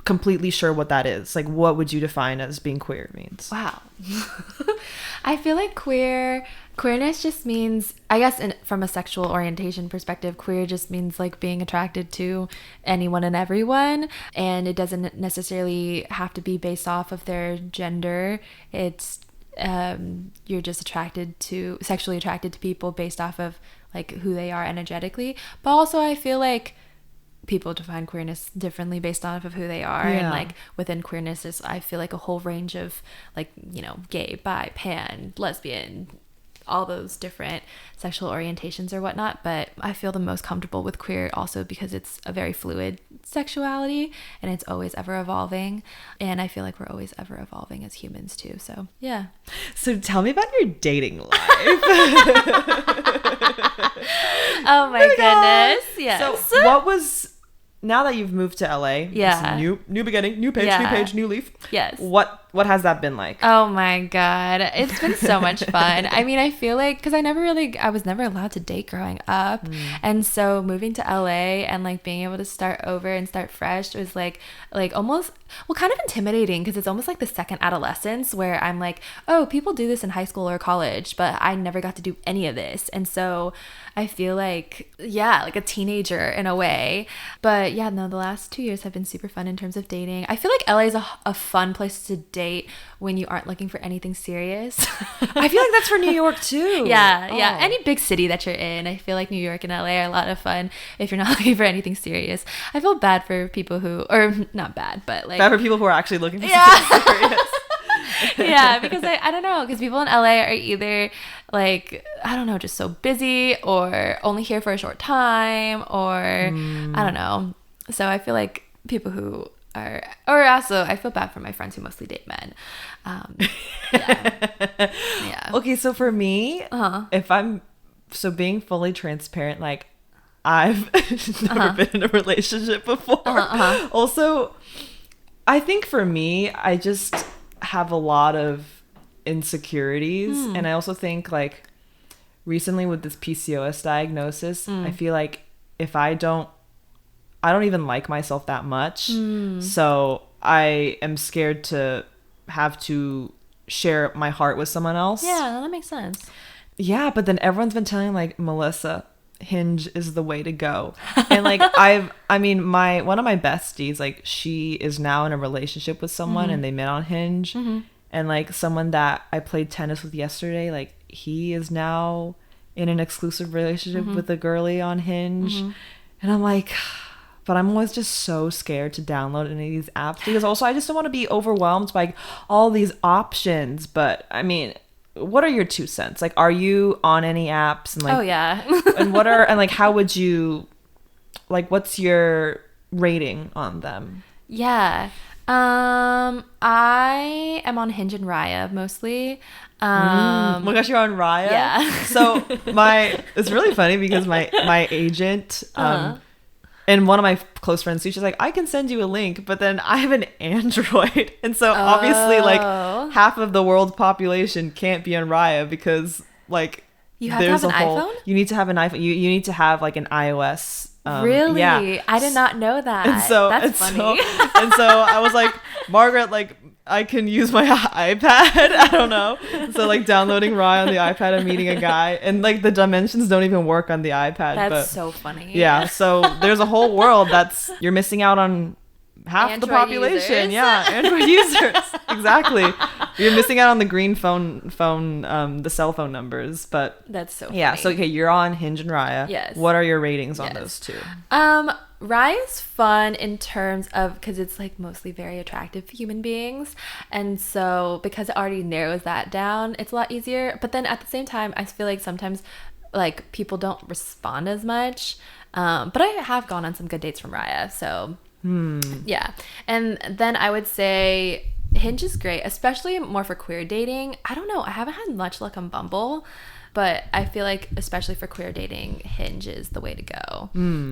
completely sure what that is, like what would you define as being queer means? Wow. I feel like queerness just means, I guess from a sexual orientation perspective, queer just means like being attracted to anyone and everyone, and it doesn't necessarily have to be based off of their gender. It's you're just sexually attracted to people based off of like who they are energetically. But also I feel like people define queerness differently based off of who they are. And like within queerness is, I feel like, a whole range of like, you know, gay, bi, pan, lesbian, all those different sexual orientations or whatnot, but I feel the most comfortable with queer also because it's a very fluid sexuality and it's always ever evolving, and I feel like we're always ever evolving as humans too. So yeah. So tell me about your dating life. Oh my goodness. Yes. So what was, now that you've moved to LA, yeah, new beginning, new page, new leaf. Yes. What has that been like? Oh my God. It's been so much fun. I mean, I feel like, because I was never allowed to date growing up. And so moving to LA and like being able to start over and start fresh was like almost, well, kind of intimidating, because it's almost like the second adolescence where I'm like, oh, people do this in high school or college, but I never got to do any of this. And so I feel like, yeah, like a teenager in a way. But yeah, no, the last 2 years have been super fun in terms of dating. I feel like LA is a fun place to date when you aren't looking for anything serious. I feel like that's for New York too. Yeah. Any big city that you're in, I feel like New York and LA are a lot of fun if you're not looking for anything serious. I feel bad for people who, or not bad, but like... Bad for people who are actually looking for something serious. Yeah, because I don't know, because people in LA are either like, I don't know, just so busy or only here for a short time, or I don't know. So I feel like people who are, or also I feel bad for my friends who mostly date men. Yeah. Okay, so for me, if I'm, so being fully transparent, like I've never been in a relationship before. Also, I think for me, I just have a lot of insecurities, and I also think like recently with this PCOS diagnosis, I feel like if I don't even like myself that much, so I am scared to have to share my heart with someone else. Yeah, that makes sense. Yeah, but then everyone's been telling like, Melissa, Hinge is the way to go. And like one of my besties, like she is now in a relationship with someone and they met on Hinge. And like someone that I played tennis with yesterday, like he is now in an exclusive relationship with a girly on Hinge. And I'm like, but I'm always just so scared to download any of these apps, because also I just don't want to be overwhelmed by all these options. But I mean, what are your 2 cents? Like, are you on any apps? And like, oh yeah. and like, how would you, like, what's your rating on them? Yeah. I am on Hinge and Raya mostly. Oh my gosh, you're on Raya? Yeah. So it's really funny because my agent, and one of my close friends too, she's like, I can send you a link, but then I have an Android. And so obviously like half of the world's population can't be on Raya because like you have to have an iPhone? You need to have an iPhone. You need to have like an iOS. Really? Yeah. I did not know that. That's funny. And so I was like, Margaret, like I can use my iPad. I don't know. So like downloading Raya on the iPad and meeting a guy, and like the dimensions don't even work on the iPad. That's so funny. Yeah. So there's a whole world you're missing out on half Android the population. Users. Yeah. Android users. Exactly. You're missing out on the green phone, the cell phone numbers. But that's so funny. Yeah. So okay, you're on Hinge and Raya. Yes. What are your ratings on those two? Raya's fun in terms of, because it's like mostly very attractive human beings, and so because it already narrows that down, it's a lot easier. But then at the same time, I feel like sometimes like people don't respond as much. But I have gone on some good dates from Raya, so yeah. And then I would say Hinge is great, especially more for queer dating. I don't know, I haven't had much luck on Bumble, but I feel like especially for queer dating, Hinge is the way to go.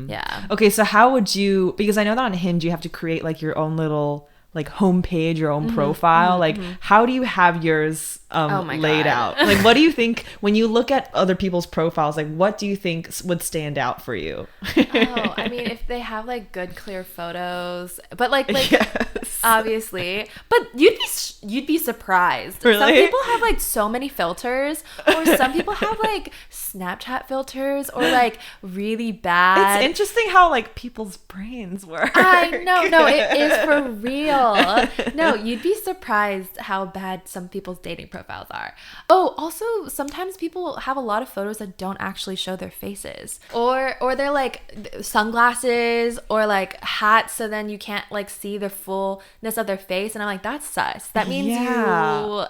Yeah. Okay, so how would you, because I know that on Hinge you have to create like your own little like homepage, your own profile. Like how do you have yours laid out? Like what do you think when you look at other people's profiles, like what do you think would stand out for you? I mean, if they have like good clear photos, but like yes. Obviously, but you'd be surprised. Really? Some people have like so many filters, or some people have like Snapchat filters, or like really bad. It's interesting how like people's brains work. I know. No, it is for real. No, you'd be surprised how bad some people's dating profiles are. Oh, also sometimes people have a lot of photos that don't actually show their faces, or they're like sunglasses or like hats, so then you can't like see the fullness of their face, and I'm like, that's sus. That means you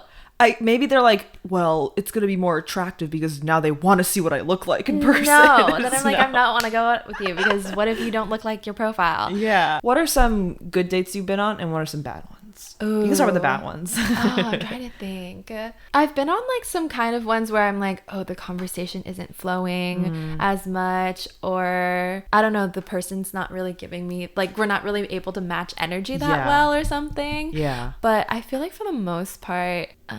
maybe they're like, well, it's gonna be more attractive because now they want to see what I look like in person. No, then I'm like, I'm not want to go out with you because what if you don't look like your profile? Yeah. What are some good dates you've been on, and what are some bad ones? Ooh. You can start with the bad ones. I'm trying to think. I've been on like some kind of ones where I'm like, oh, the conversation isn't flowing as much, or I don't know, the person's not really giving me, like, we're not really able to match energy that well or something. Yeah. But I feel like for the most part, I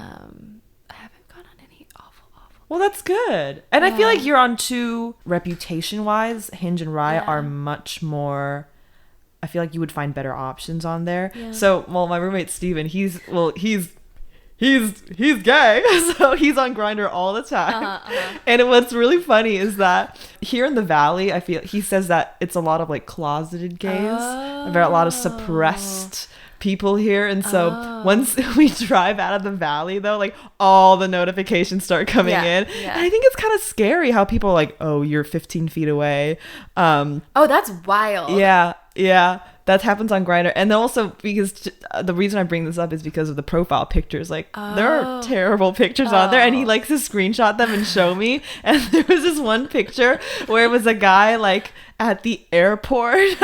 haven't gone on any awful. Well, that's good. And I feel like you're on two, reputation-wise, Hinge and Raya are much more... I feel like you would find better options on there. Yeah. So, well, my roommate Steven, he's gay. So he's on Grindr all the time. And what's really funny is that here in the Valley, I feel he says that it's a lot of like closeted gays. There are a lot of suppressed people here. And so once we drive out of the Valley, though, like all the notifications start coming in. Yeah. And I think it's kind of scary how people are like, oh, you're 15 feet away. Oh, that's wild. Yeah, that happens on Grindr. And then also because the reason I bring this up is because of the profile pictures. Like there are terrible pictures on there, and he likes to screenshot them and show me. And there was this one picture where it was a guy like at the airport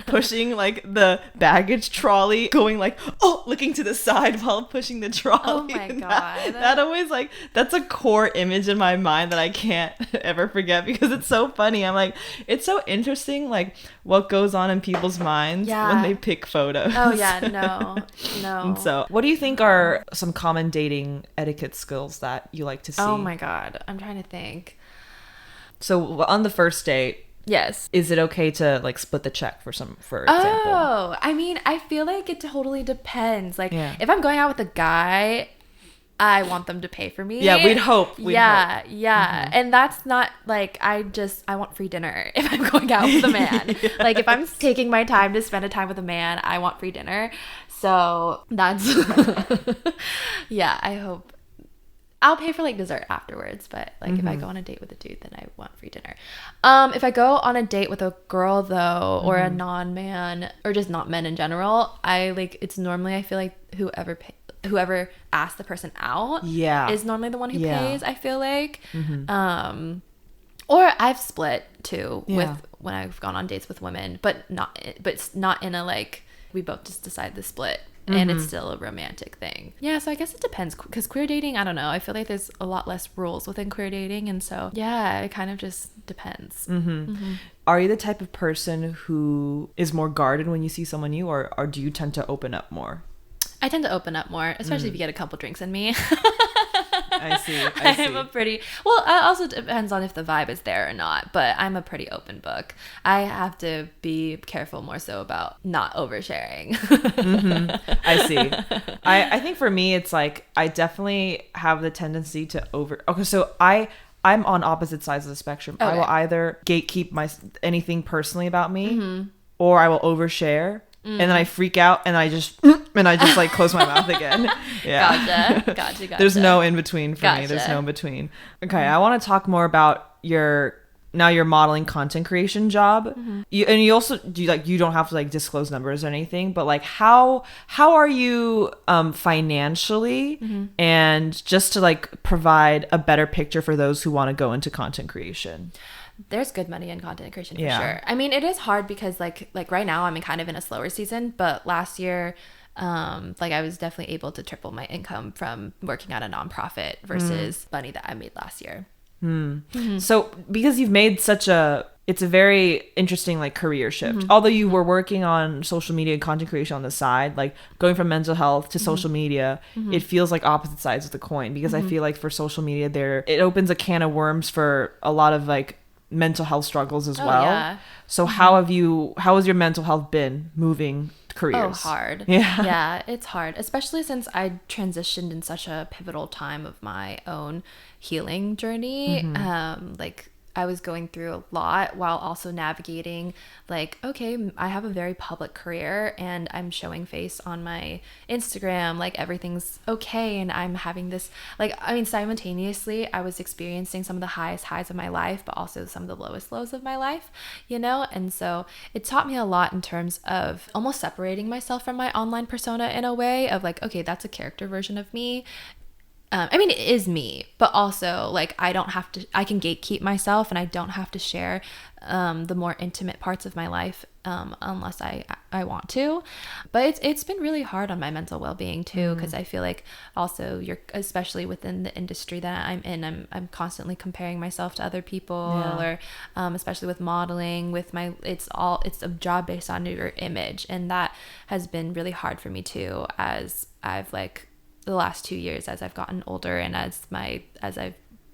pushing like the baggage trolley, going like, oh, looking to the side while pushing the trolley. Oh my God. That always like, that's a core image in my mind that I can't ever forget because it's so funny. I'm like, it's so interesting like what goes on in people's minds when they pick photos. Oh yeah, no. And so what do you think are some common dating etiquette skills that you like to see? Oh my God, I'm trying to think. So on the first date, yes, is it okay to like split the check for example? Oh, I mean, I feel like it totally depends. Like if I'm going out with a guy, I want them to pay for me. Yeah, we'd hope. Yeah. And that's not like, I want free dinner if I'm going out with a man. Like if I'm taking my time to spend a time with a man, I want free dinner. So that's, yeah, I hope. I'll pay for like dessert afterwards, but like if I go on a date with a dude, then I want free dinner. If I go on a date with a girl though, or a non-man, or just not men in general, it's normally, I feel like whoever asks the person out is normally the one who pays, I feel like. Or I've split too with when I've gone on dates with women, but not in a like, we both just decide to split. And it's still a romantic thing. Yeah, so I guess it depends, because queer dating, I don't know, I feel like there's a lot less rules within queer dating, and so yeah, it kind of just depends. Are you the type of person who is more guarded when you see someone new, or do you tend to open up more? I tend to open up more, especially if you get a couple drinks in me. I see. I'm a pretty, well, it also depends on if the vibe is there or not, but I'm a pretty open book. I have to be careful more so about not oversharing. I see. I think for me, it's like, I definitely have the tendency to okay, so I'm on opposite sides of the spectrum. Okay. I will either gatekeep anything personally about me, or I will overshare. And then I freak out and I just like close my mouth again. Yeah. Gotcha. There's no in between for me. There's no in between. Okay, I want to talk more about your modeling content creation job. You also you don't have to like disclose numbers or anything, but like how are you financially and just to like provide a better picture for those who want to go into content creation? There's good money in content creation for sure. I mean, it is hard because like right now I'm kind of in a slower season, but last year like I was definitely able to triple my income from working at a nonprofit versus money that I made last year. So because you've made it's a very interesting like career shift. Although you were working on social media and content creation on the side, like going from mental health to social media, it feels like opposite sides of the coin, because I feel like for social media it opens a can of worms for a lot of like mental health struggles as well. Yeah. So how has your mental health been moving careers? Oh, hard. Yeah, it's hard, especially since I transitioned in such a pivotal time of my own healing journey. Like I was going through a lot while also navigating like, okay, I have a very public career and I'm showing face on my Instagram, like everything's okay, and I'm having this, like, I mean, simultaneously I was experiencing some of the highest highs of my life, but also some of the lowest lows of my life, and so it taught me a lot in terms of almost separating myself from my online persona in a way of like, okay, that's a character version of me, I mean, it is me, but also like I can gatekeep myself and I don't have to share the more intimate parts of my life unless I want to. But it's been really hard on my mental well-being too, because I feel like also especially within the industry that I'm in, I'm constantly comparing myself to other people, or especially with modeling, it's a job based on your image, and that has been really hard for me too, as I've like the last 2 years, as I've gotten older and as I've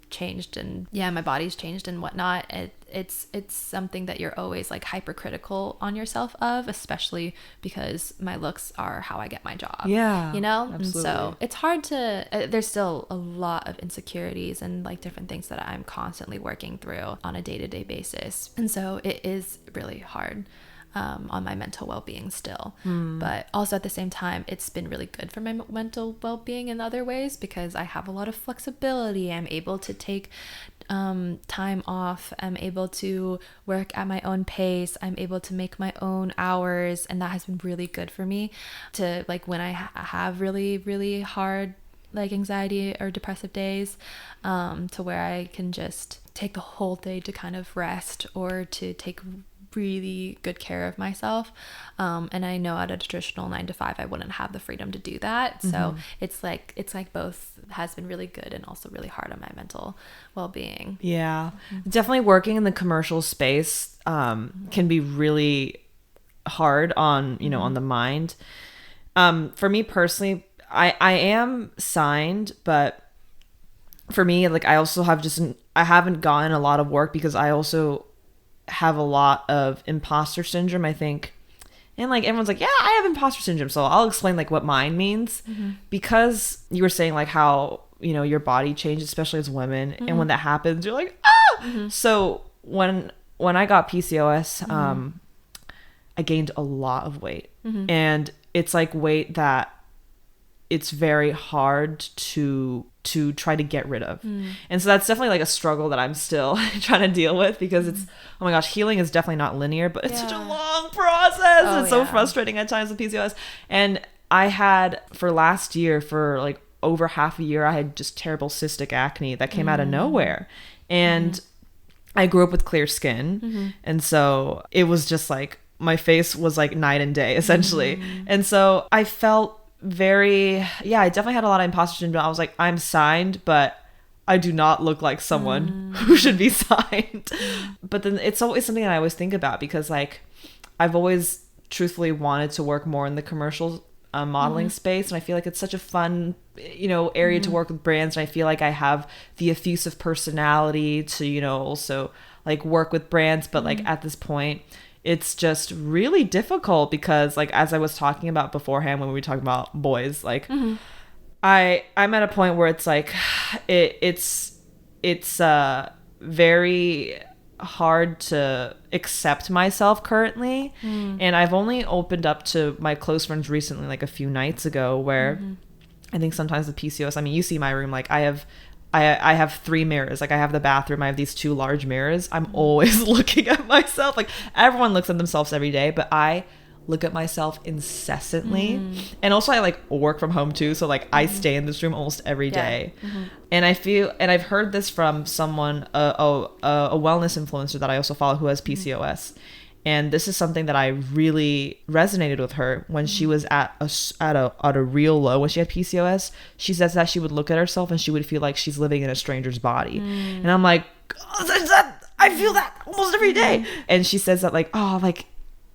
changed, and my body's changed and whatnot. It's something that you're always like hypercritical on yourself of, especially because my looks are how I get my job. Yeah, you know. absolutely. And so it's hard to there's still a lot of insecurities and like different things that I'm constantly working through on a day-to-day basis, and so it is really hard on my mental well-being still. But also at the same time, it's been really good for my mental well-being in other ways, because I have a lot of flexibility. I'm able to take time off. I'm able to work at my own pace. I'm able to make my own hours, and that has been really good for me to like when I have really, really hard like anxiety or depressive days, to where I can just take the whole day to kind of rest or to take really good care of myself. And I know at a traditional 9 to 5 I wouldn't have the freedom to do that. So it's like both has been really good and also really hard on my mental well-being. Yeah. Definitely working in the commercial space can be really hard on, on the mind. For me personally, I am signed, but for me, like I also have I haven't gotten a lot of work because I also have a lot of imposter syndrome, I think. And like everyone's like, yeah, I have imposter syndrome. So I'll explain like what mine means, because you were saying like how, your body changes, especially as women. And when that happens, you're like, ah! So when I got PCOS, I gained a lot of weight, and it's like weight that it's very hard to try to get rid of. And so that's definitely like a struggle that I'm still trying to deal with, because it's, oh my gosh, healing is definitely not linear, but it's such a long process. It's so frustrating at times with PCOS. And I had, for last year, for like over half a year, I had just terrible cystic acne that came out of nowhere. And I grew up with clear skin. And so it was just like, my face was like night and day, essentially. And so I felt I definitely had a lot of imposter syndrome. I was like, I'm signed, but I do not look like someone who should be signed. But then it's always something that I always think about, because like I've always truthfully wanted to work more in the commercial modeling space, and I feel like it's such a fun area to work with brands, and I feel like I have the effusive personality to also like work with brands. But like at this point, it's just really difficult, because like as I was talking about beforehand when we were talking about boys, like I'm at a point where it's like it's very hard to accept myself currently. And I've only opened up to my close friends recently, like a few nights ago, where I think sometimes with PCOS, I mean, you see my room, like I have 3 mirrors. Like I have the bathroom, I have these 2 large mirrors. I'm always looking at myself. Like everyone looks at themselves every day, but I look at myself incessantly. And also I like work from home too, so like I stay in this room almost every day. And I feel, and I've heard this from someone, a wellness influencer that I also follow, who has PCOS. And this is something that I really resonated with her when she was at a real low. When she had PCOS, she says that she would look at herself and she would feel like she's living in a stranger's body. And I'm like, I feel that almost every day. And she says that like, oh, like,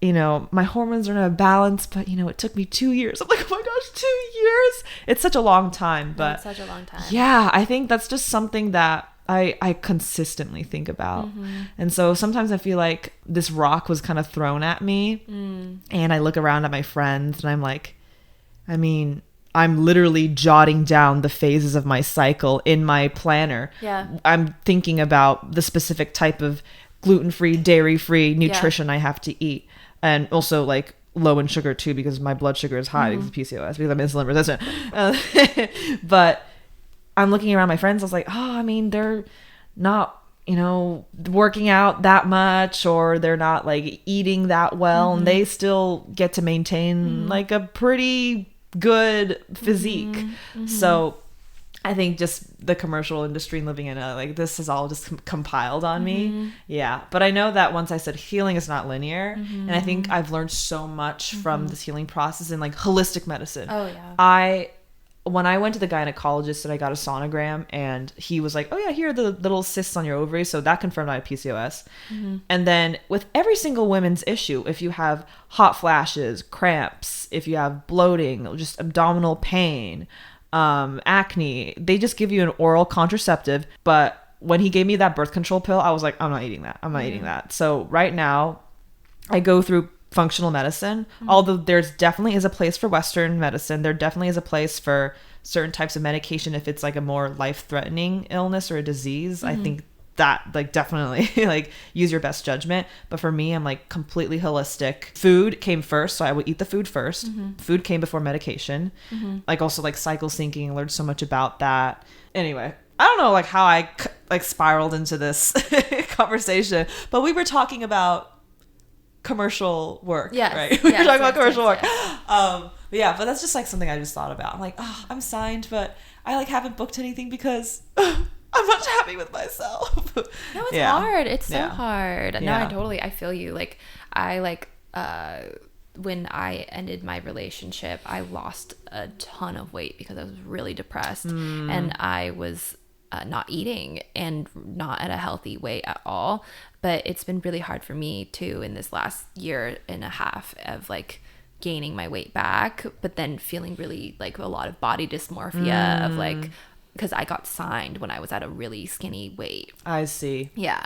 my hormones are in a balance, but it took me 2 years. I'm like, oh my gosh, 2 years. It's such a long time, but it's such a long time. Yeah, I think that's just something that I consistently think about. And so sometimes I feel like this rock was kind of thrown at me, and I look around at my friends and I'm like, I mean, I'm literally jotting down the phases of my cycle in my planner. I'm thinking about the specific type of gluten-free, dairy-free nutrition I have to eat, and also like low in sugar too, because my blood sugar is high because of PCOS, because I'm insulin resistant. But I'm looking around my friends, I was like, oh, I mean, they're not, working out that much, or they're not like eating that well, and they still get to maintain like a pretty good physique. So I think just the commercial industry and living in LA, like this is all just compiled on me. Yeah. But I know that once I said healing is not linear. And I think I've learned so much from this healing process in like holistic medicine. Oh, yeah. When I went to the gynecologist and I got a sonogram and he was like, oh yeah, here are the little cysts on your ovaries. So that confirmed I had PCOS. And then with every single women's issue, if you have hot flashes, cramps, if you have bloating, just abdominal pain, acne, they just give you an oral contraceptive. But when he gave me that birth control pill, I was like, I'm not eating that. I'm not eating that. So right now I go through functional medicine, although there's definitely is a place for Western medicine. There definitely is a place for certain types of medication if it's like a more life-threatening illness or a disease. I think that like definitely like use your best judgment. But for me, I'm like completely holistic. Food came first, so I would eat the food first. Food came before medication. Like also like cycle syncing, learned so much about that. Anyway, I don't know like how I like spiraled into this conversation, but we were talking about commercial work, right? We were talking about commercial work. But that's just like something I just thought about. I'm like, oh, I'm signed, but I like haven't booked anything because I'm not happy with myself. No, it's hard. It's so hard. No, I feel you. Like I when I ended my relationship, I lost a ton of weight because I was really depressed and I was not eating and not at a healthy weight at all. But it's been really hard for me too in this last year and a half of like gaining my weight back, but then feeling really like a lot of body dysmorphia of like, because I got signed when I was at a really skinny weight. I see. Yeah.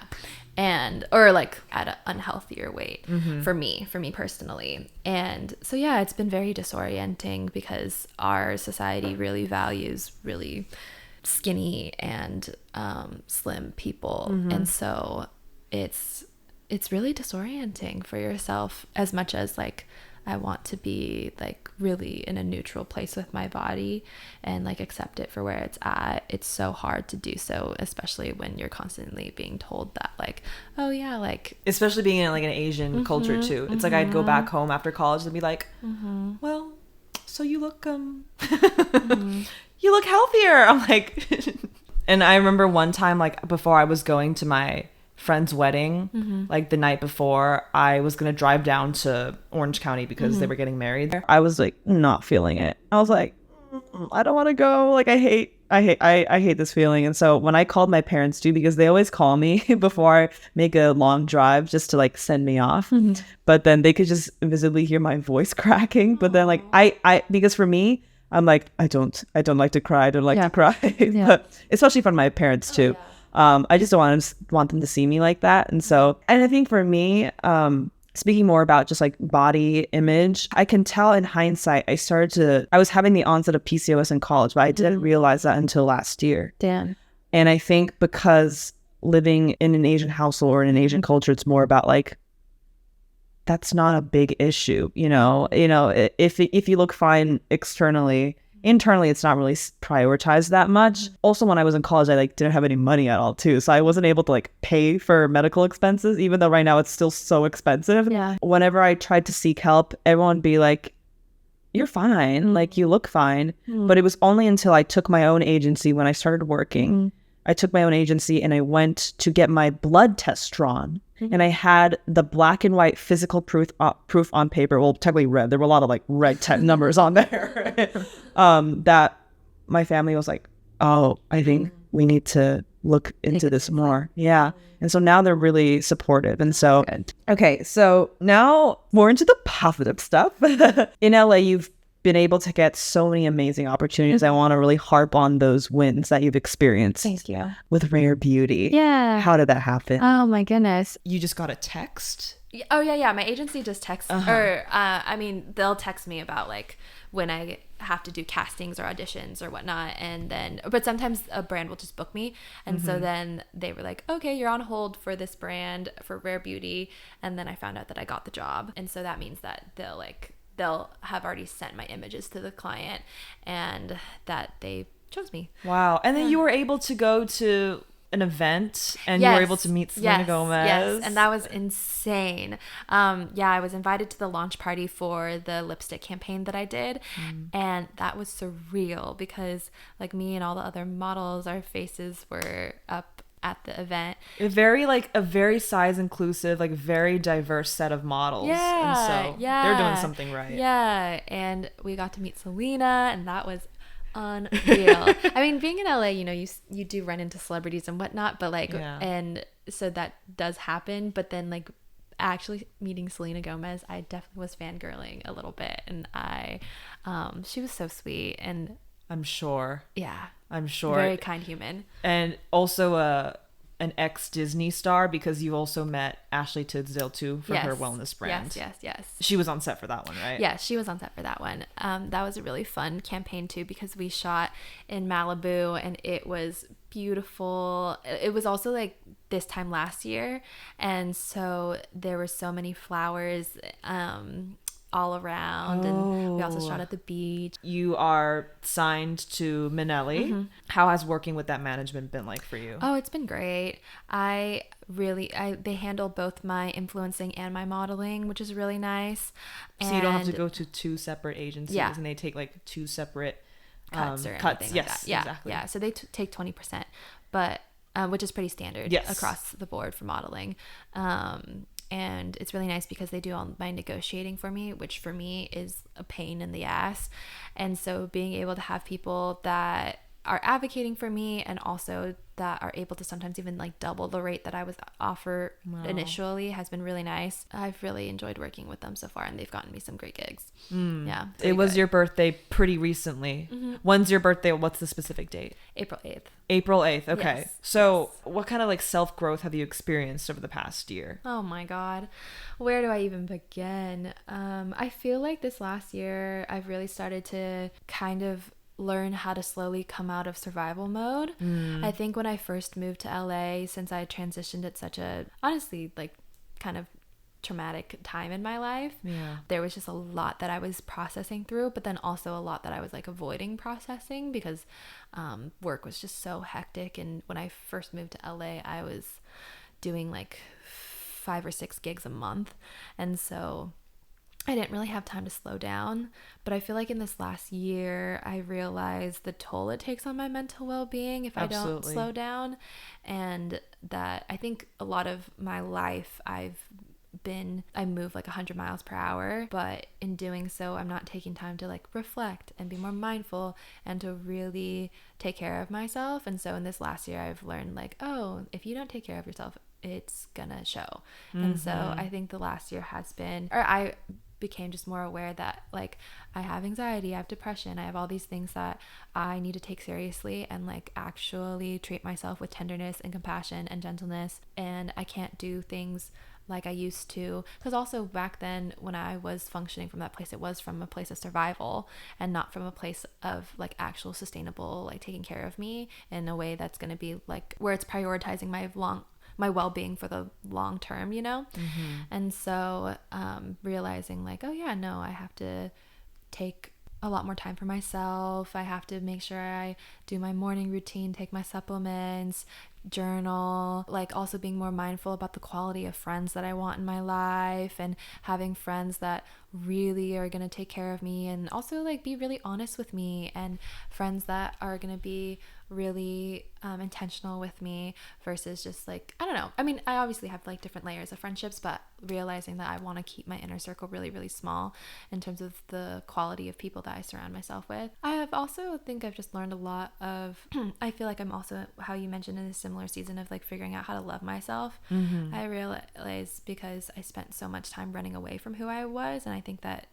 Or like at an unhealthier weight for me personally. And so, yeah, it's been very disorienting because our society really values really skinny and slim people. And so it's really disorienting for yourself as much as like I want to be like really in a neutral place with my body and like accept it for where it's at. It's so hard to do so, especially when you're constantly being told that like, oh yeah, like especially being in like an Asian culture too. It's like I'd go back home after college and be like, well, so you look you look healthier. I'm like and I remember one time like before I was going to my friend's wedding, like the night before, I was gonna drive down to Orange County because they were getting married there. I was like not feeling it. I was like, I don't want to go. Like I hate this feeling. And so when I called my parents too, because they always call me before I make a long drive just to like send me off, but then they could just visibly hear my voice cracking. But then like I because for me, I'm like I don't like to cry. I don't like to cry, but especially from my parents too. I just don't want them to see me like that. And so, and I think for me, speaking more about just like body image, I can tell in hindsight, I was having the onset of PCOS in college, but I didn't realize that until last year. Damn. And I think because living in an Asian household or in an Asian culture, it's more about like, that's not a big issue. If you look fine externally, internally, it's not really prioritized that much. Also, when I was in college, I like didn't have any money at all too. So I wasn't able to like pay for medical expenses, even though right now it's still so expensive. Yeah. Whenever I tried to seek help, everyone would be like, you're fine. Like you look fine. But it was only until I took my own agency when I started working. I took my own agency and I went to get my blood test drawn. And I had the black and white physical proof on paper. Well, technically red. There were a lot of like red numbers on there. That my family was like, oh, I think we need to look into this more. Yeah. And so now they're really supportive. And so, okay. So now more into the positive stuff. In LA, you've been able to get so many amazing opportunities. I want to really harp on those wins that you've experienced. Thank you. With Rare Beauty. Yeah. How did that happen? Oh my goodness. You just got a text? Oh yeah. My agency just texts, they'll text me about like when I have to do castings or auditions or whatnot, but sometimes a brand will just book me, and so then they were like, okay, you're on hold for this brand for Rare Beauty, and then I found out that I got the job, and so that means that they'll have already sent my images to the client and that they chose me. Wow. And then you were able to go to an event and you were able to meet Selena Gomez. Yes, and that was insane. Yeah, I was invited to the launch party for the lipstick campaign that I did, and that was surreal because like me and all the other models, our faces were up at the event. A very size inclusive, like very diverse set of models. Yeah, and so they're doing something right. Yeah, and we got to meet Selena, and that was unreal. I mean, being in LA, you know, you do run into celebrities and whatnot, but like, and so that does happen. But then like actually meeting Selena Gomez, I definitely was fangirling a little bit, and she was so sweet, and I'm sure very kind human, and also an ex-Disney star, because you also met Ashley Tisdale too for her wellness brand. Yes. She was on set for that one, right? Yeah, she was on set for that one. That was a really fun campaign too, because we shot in Malibu and it was beautiful. It was also like this time last year, and so there were so many flowers all around, and we also shot at the beach. You are signed to Minnelli. How has working with that management been like for you? Oh, it's been great. They handle both my influencing and my modeling, which is really nice. So you don't have to go to two separate agencies, and they take like two separate cuts or cuts. Anything Yes, like that. Yeah, exactly. Yeah, so they take 20%, but which is pretty standard across the board for modeling. And it's really nice because they do all my negotiating for me, which for me is a pain in the ass. And so being able to have people that are advocating for me and also that are able to sometimes even like double the rate that I was offered initially has been really nice. I've really enjoyed working with them so far, and they've gotten me some great gigs. Yeah. It was your birthday pretty recently. When's your birthday? What's the specific date? April 8th. April 8th. Okay. Yes. So what kind of like self-growth have you experienced over the past year? Oh my God. Where do I even begin? I feel like this last year I've really started to kind of learn how to slowly come out of survival mode. I think when I first moved to LA, since I transitioned at such a, honestly, like kind of traumatic time in my life, there was just a lot that I was processing through, but then also a lot that I was like avoiding processing because work was just so hectic. And when I first moved to LA, I was doing like 5 or 6 gigs a month, and so I didn't really have time to slow down. But I feel like in this last year, I realized the toll it takes on my mental well-being if I don't slow down. And that I think a lot of my life I move like 100 miles per hour, but in doing so, I'm not taking time to like reflect and be more mindful and to really take care of myself. And so in this last year, I've learned like, oh, if you don't take care of yourself, it's gonna show. And so I think the last year I became just more aware that like I have anxiety, I have depression, I have all these things that I need to take seriously and like actually treat myself with tenderness and compassion and gentleness. And I can't do things like I used to, because also back then when I was functioning from that place, it was from a place of survival and not from a place of like actual sustainable, like taking care of me in a way that's going to be like where it's prioritizing my well-being for the long term, you know? And so realizing like, oh yeah, no, I have to take a lot more time for myself. I have to make sure I do my morning routine, take my supplements, journal, like also being more mindful about the quality of friends that I want in my life and having friends that really are going to take care of me and also like be really honest with me, and friends that are going to be really intentional with me versus just like, I don't know. I mean, I obviously have like different layers of friendships, but realizing that I want to keep my inner circle really, really small in terms of the quality of people that I surround myself with. I have also think I've just learned a lot of, I feel like I'm also, how you mentioned, in a similar season of like figuring out how to love myself. I realized because I spent so much time running away from who I was, and I think that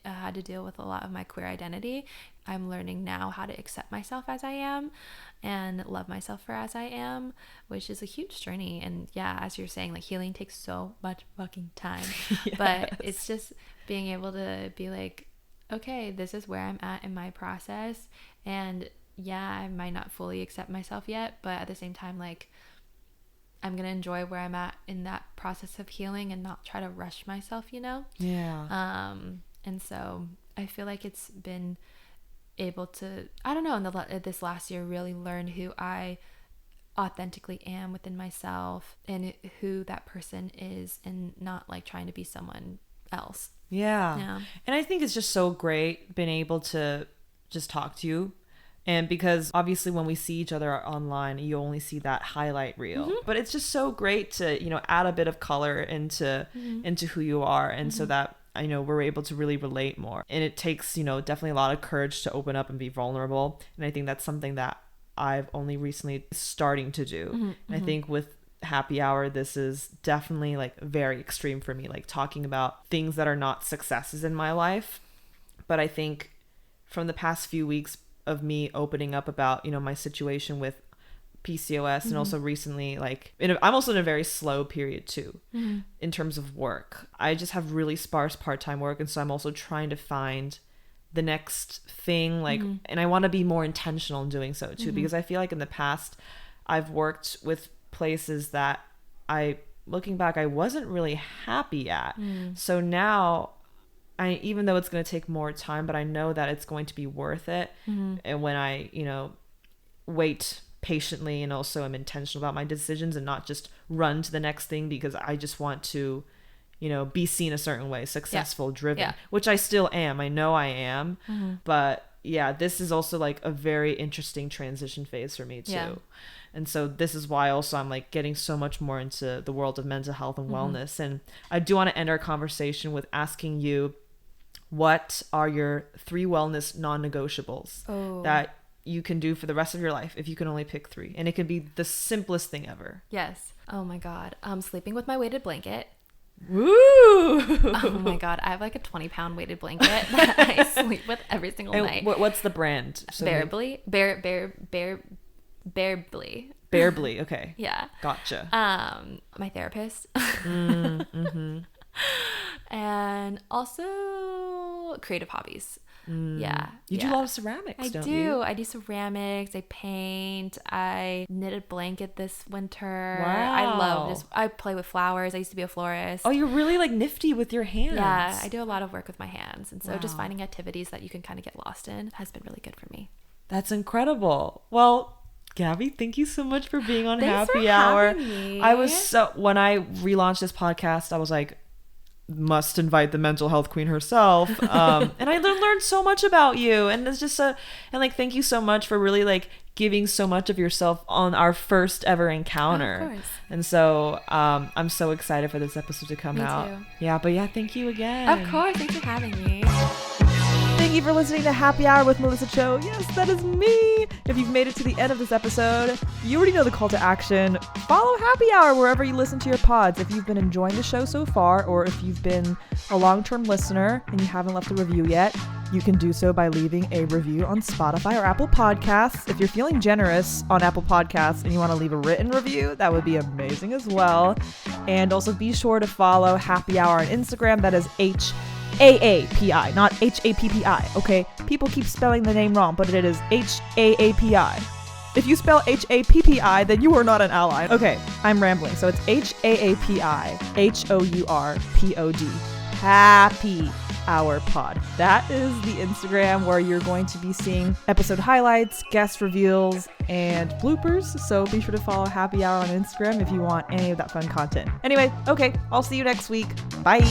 I had to deal with a lot of my queer identity. I'm learning now how to accept myself as I am and love myself for as I am, which is a huge journey. And yeah, as you're saying, like healing takes so much fucking time. Yes. But it's just being able to be like, okay, this is where I'm at in my process. And yeah, I might not fully accept myself yet, but at the same time, like I'm going to enjoy where I'm at in that process of healing and not try to rush myself, you know? Yeah. And so I feel like it's been able to, I don't know, in this last year really learn who I authentically am within myself and who that person is, and not like trying to be someone else. Yeah. And I think it's just so great being able to just talk to you. And because obviously when we see each other online, you only see that highlight reel. But it's just so great to, you know, add a bit of color into who you are. And so that, I know, we're able to really relate more. And it takes, you know, definitely a lot of courage to open up and be vulnerable. And I think that's something that I've only recently starting to do. And I think with happy hour, this is definitely like very extreme for me, like talking about things that are not successes in my life. But I think from the past few weeks of me opening up about, you know, my situation with PCOS and also recently, like, I'm also in a very slow period too in terms of work. I just have really sparse part-time work, and so I'm also trying to find the next thing, like, and I want to be more intentional in doing so too, because I feel like in the past I've worked with places that looking back, I wasn't really happy at. So now even though it's going to take more time, but I know that it's going to be worth it. And when I, you know, wait patiently and also am intentional about my decisions and not just run to the next thing because I just want to, you know, be seen a certain way, successful, driven, which I still am. I know I am. But yeah, this is also like a very interesting transition phase for me too. And so this is why also I'm like getting so much more into the world of mental health and wellness. And I do want to end our conversation with asking you, what are your 3 wellness non-negotiables that you can do for the rest of your life if you can only pick 3? And it can be the simplest thing ever. Yes. Oh my God. Sleeping with my weighted blanket. Woo! Oh my God. I have like a 20-pound weighted blanket that I sleep with every single night. What's the brand? Bearably. Bearably. Bearably. Okay. Yeah. Gotcha. My therapist. And also creative hobbies. Yeah. You do a lot of ceramics, don't you? I do ceramics. I paint. I knit a blanket this winter. Wow. I play with flowers. I used to be a florist. Oh, you're really like nifty with your hands. Yeah, I do a lot of work with my hands. And so just finding activities that you can kind of get lost in has been really good for me. That's incredible. Well, Gabby, thank you so much for being on Thanks Happy for Hour. having me. When I relaunched this podcast, I was like, must invite the mental health queen herself. And I learned so much about you, and it's just thank you so much for really like giving so much of yourself on our first ever encounter. Oh, of course. And so I'm so excited for this episode to come out. Me too. Yeah, but yeah, thank you again. Of course. Thanks for having me. Thank you for listening to Happy Hour with Melissa Cho. Yes, that is me. If you've made it to the end of this episode, you already know the call to action. Follow Happy Hour wherever you listen to your pods. If you've been enjoying the show so far, or if you've been a long-term listener and you haven't left a review yet, you can do so by leaving a review on Spotify or Apple Podcasts. If you're feeling generous on Apple Podcasts and you want to leave a written review, that would be amazing as well. And also be sure to follow Happy Hour on Instagram. That is HAAPI, not HAPPI, okay? People keep spelling the name wrong, but it is HAAPI. If you spell HAPPI, then you are not an ally. Okay, I'm rambling. So it's HAAPI, HOURPOD. Happy Hour Pod. That is the Instagram where you're going to be seeing episode highlights, guest reveals, and bloopers. So be sure to follow Happy Hour on Instagram if you want any of that fun content. Anyway, okay, I'll see you next week. Bye.